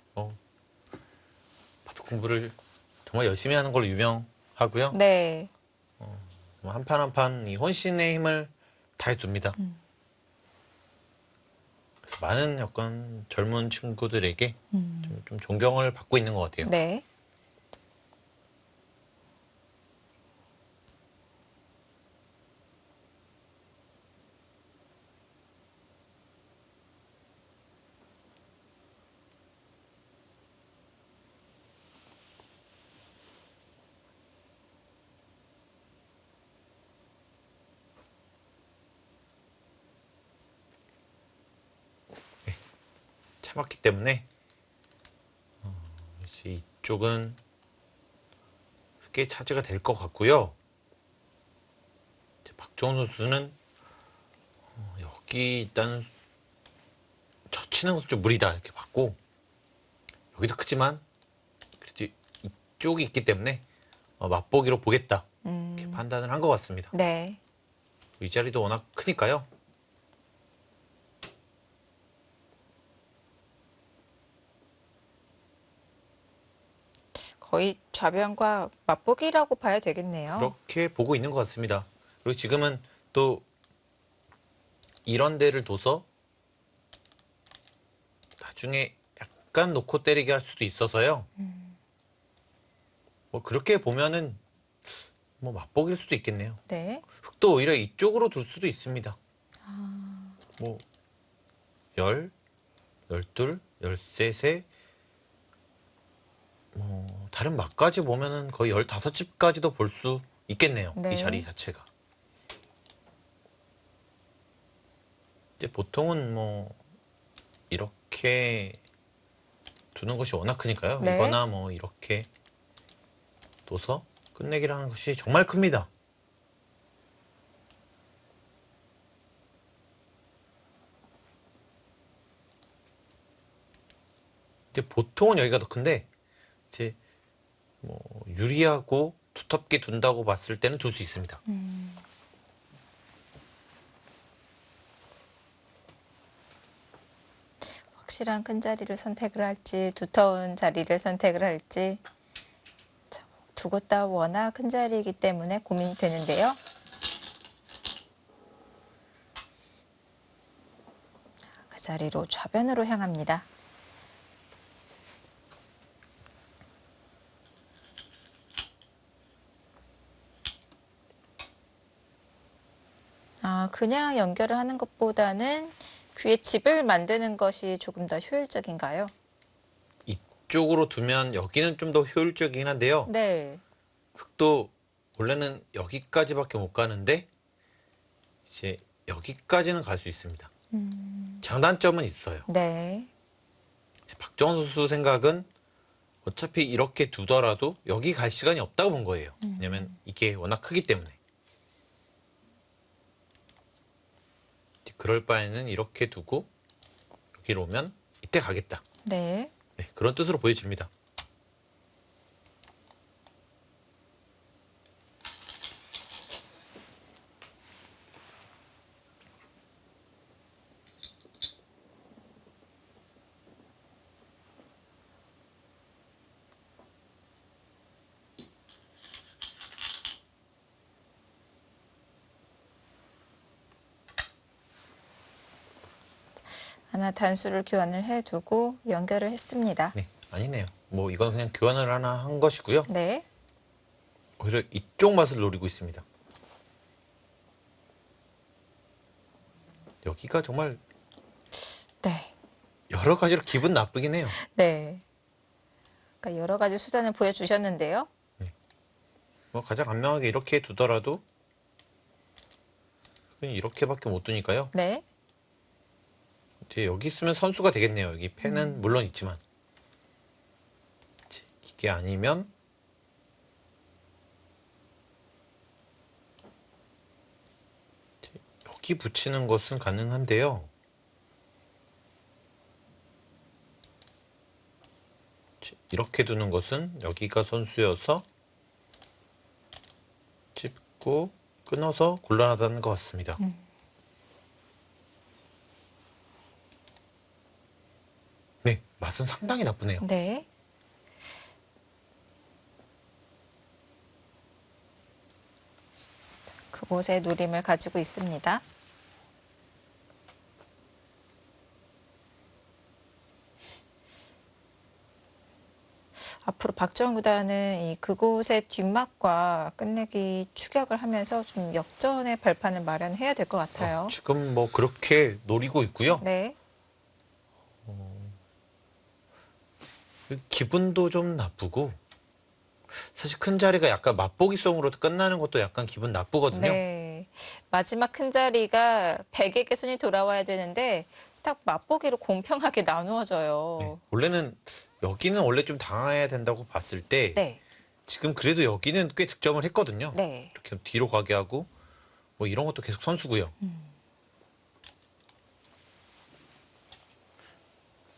[SPEAKER 2] 바둑 공부를 정말 열심히 하는 걸로 유명하고요.
[SPEAKER 1] 네.
[SPEAKER 2] 한 판 한 판 이 혼신의 힘을 다해줍니다. 그래서 많은 약간 젊은 친구들에게 좀 존경을 받고 있는 것 같아요.
[SPEAKER 1] 네.
[SPEAKER 2] 참았기 때문에 역시 이쪽은 꽤 차지가 될 것 같고요. 이제 박정훈 선수는 여기 일단 젖히는 것은 좀 무리다 이렇게 봤고 여기도 크지만 그래도 이쪽이 있기 때문에 맛보기로 보겠다 이렇게 판단을 한 것 같습니다.
[SPEAKER 1] 네.
[SPEAKER 2] 이 자리도 워낙 크니까요.
[SPEAKER 1] 거의 좌변과 맞보기라고 봐야 되겠네요.
[SPEAKER 2] 그렇게 보고 있는 것 같습니다. 그리고 지금은 또 이런 데를 둬서 나중에 약간 놓고 때리게 할 수도 있어서요. 뭐 그렇게 보면은 뭐 맛보기일 수도 있겠네요.
[SPEAKER 1] 네.
[SPEAKER 2] 흑도 오히려 이쪽으로 둘 수도 있습니다. 뭐 10, 12, 13세 뭐 다른 맛까지 보면은 거의 15집까지도 볼 수 있겠네요.
[SPEAKER 1] 네.
[SPEAKER 2] 이 자리 자체가. 이제 보통은 뭐 이렇게 두는 것이 워낙 크니까요.
[SPEAKER 1] 네.
[SPEAKER 2] 이거나 뭐 이렇게 둬서 끝내기를 하는 것이 정말 큽니다. 이제 보통은 여기가 더 큰데 이제 뭐 유리하고 두텁게 둔다고 봤을 때는 둘 수 있습니다.
[SPEAKER 1] 확실한 큰 자리를 선택을 할지 두터운 자리를 선택을 할지 두 곳 다 워낙 큰 자리이기 때문에 고민이 되는데요. 그 자리로 좌변으로 향합니다. 그냥 연결을 하는 것보다는 귀에 집을 만드는 것이 조금 더 효율적인가요?
[SPEAKER 2] 이쪽으로 두면 여기는 좀 더 효율적이긴 한데요.
[SPEAKER 1] 네.
[SPEAKER 2] 흙도 원래는 여기까지밖에 못 가는데 이제 여기까지는 갈 수 있습니다. 장단점은 있어요.
[SPEAKER 1] 네.
[SPEAKER 2] 박정원 선수 생각은 어차피 이렇게 두더라도 여기 갈 시간이 없다고 본 거예요. 왜냐면 이게 워낙 크기 때문에. 그럴 바에는 이렇게 두고 여기로 오면 이때 가겠다.
[SPEAKER 1] 네.
[SPEAKER 2] 네, 그런 뜻으로 보여집니다.
[SPEAKER 1] 하나 단수를 교환을 해두고 연결을 했습니다.
[SPEAKER 2] 네, 아니네요. 뭐 이건 그냥 교환을 하나 한 것이고요.
[SPEAKER 1] 네.
[SPEAKER 2] 오히려 이쪽 맛을 노리고 있습니다. 여기가 정말
[SPEAKER 1] 네.
[SPEAKER 2] 여러 가지로 기분 나쁘긴 해요.
[SPEAKER 1] 네. 그러니까 여러 가지 수단을 보여주셨는데요.
[SPEAKER 2] 뭐 가장 안명하게 이렇게 두더라도 그냥 이렇게밖에 못 두니까요.
[SPEAKER 1] 네.
[SPEAKER 2] 이제 여기 있으면 선수가 되겠네요. 여기 펜은 물론 있지만 이게 아니면 여기 붙이는 것은 가능한데요. 이렇게 두는 것은 여기가 선수여서 찝고 끊어서 곤란하다는 것 같습니다. 네, 맛은 상당히 나쁘네요.
[SPEAKER 1] 네. 그곳에 노림을 가지고 있습니다. 앞으로 박정훈 구단은 이 그곳의 뒷맛과 끝내기 추격을 하면서 좀 역전의 발판을 마련해야 될 것 같아요.
[SPEAKER 2] 지금 뭐 그렇게 노리고 있고요.
[SPEAKER 1] 네.
[SPEAKER 2] 기분도 좀 나쁘고 사실 큰 자리가 약간 맛보기성으로 끝나는 것도 약간 기분 나쁘거든요.
[SPEAKER 1] 네. 마지막 큰 자리가 100에게 손이 돌아와야 되는데 딱 맛보기로 공평하게 나누어져요.
[SPEAKER 2] 네, 원래는 여기는 원래 좀 당해야 된다고 봤을 때
[SPEAKER 1] 네.
[SPEAKER 2] 지금 그래도 여기는 꽤 득점을 했거든요.
[SPEAKER 1] 네.
[SPEAKER 2] 이렇게 뒤로 가게 하고 뭐 이런 것도 계속 선수고요.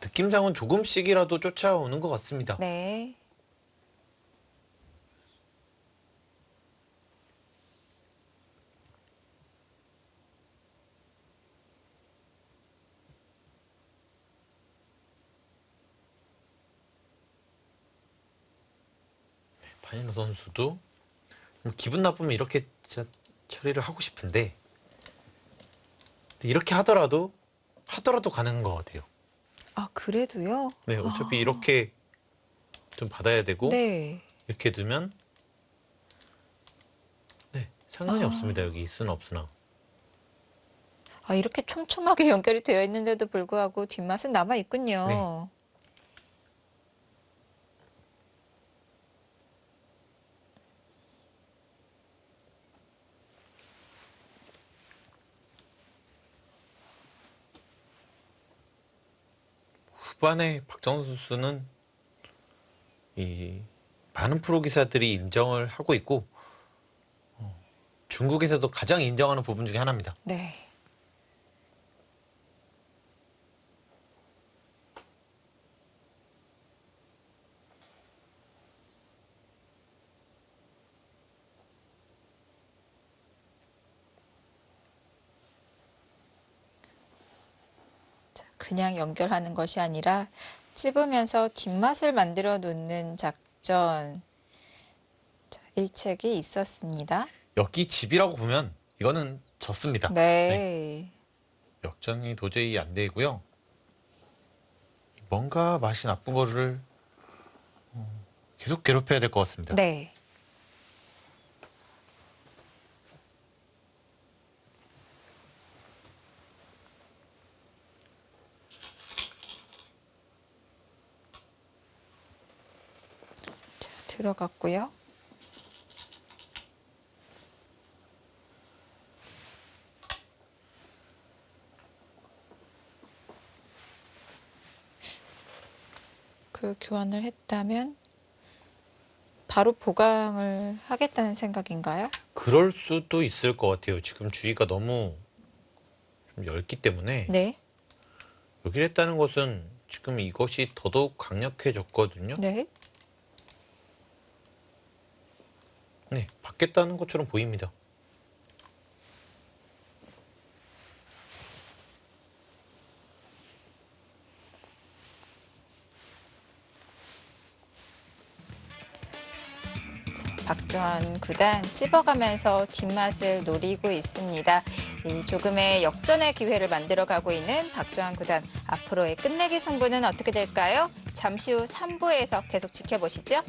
[SPEAKER 2] 느낌상은 조금씩이라도 쫓아오는 것 같습니다.
[SPEAKER 1] 네.
[SPEAKER 2] 파니노 선수도 기분 나쁘면 이렇게 진짜 처리를 하고 싶은데 이렇게 하더라도 가능한 것 같아요.
[SPEAKER 1] 그래도요?
[SPEAKER 2] 네, 어차피 이렇게 좀 받아야 되고
[SPEAKER 1] 네.
[SPEAKER 2] 이렇게 두면 네, 상관이 없습니다. 여기 있으나 없으나.
[SPEAKER 1] 이렇게 촘촘하게 연결이 되어 있는데도 불구하고 뒷맛은 남아 있군요.
[SPEAKER 2] 네. 후반에 박정선 선수는 이 많은 프로 기사들이 인정을 하고 있고 중국에서도 가장 인정하는 부분 중에 하나입니다.
[SPEAKER 1] 네. 그냥 연결하는 것이 아니라 찝으면서 뒷맛을 만들어 놓는 작전. 자, 일책이 있었습니다.
[SPEAKER 2] 여기 집이라고 보면 이거는 졌습니다.
[SPEAKER 1] 네.
[SPEAKER 2] 역전이 도저히 안 되고요. 뭔가 맛이 나쁜 거를 계속 괴롭혀야 될 것 같습니다.
[SPEAKER 1] 네. 자, 들어갔고요. 그 교환을 했다면 바로 보강을 하겠다는 생각인가요?
[SPEAKER 2] 그럴 수도 있을 것 같아요. 지금 주위가 너무 좀 얇기 때문에
[SPEAKER 1] 네.
[SPEAKER 2] 여기를 했다는 것은 지금 이것이 더더욱 강력해졌거든요.
[SPEAKER 1] 네.
[SPEAKER 2] 네, 받겠다는 것처럼 보입니다.
[SPEAKER 1] 박주원 구단 찝어가면서 뒷맛을 노리고 있습니다. 이 조금의 역전의 기회를 만들어가고 있는 박주원 구단. 앞으로의 끝내기 승부는 어떻게 될까요? 잠시 후 3부에서 계속 지켜보시죠.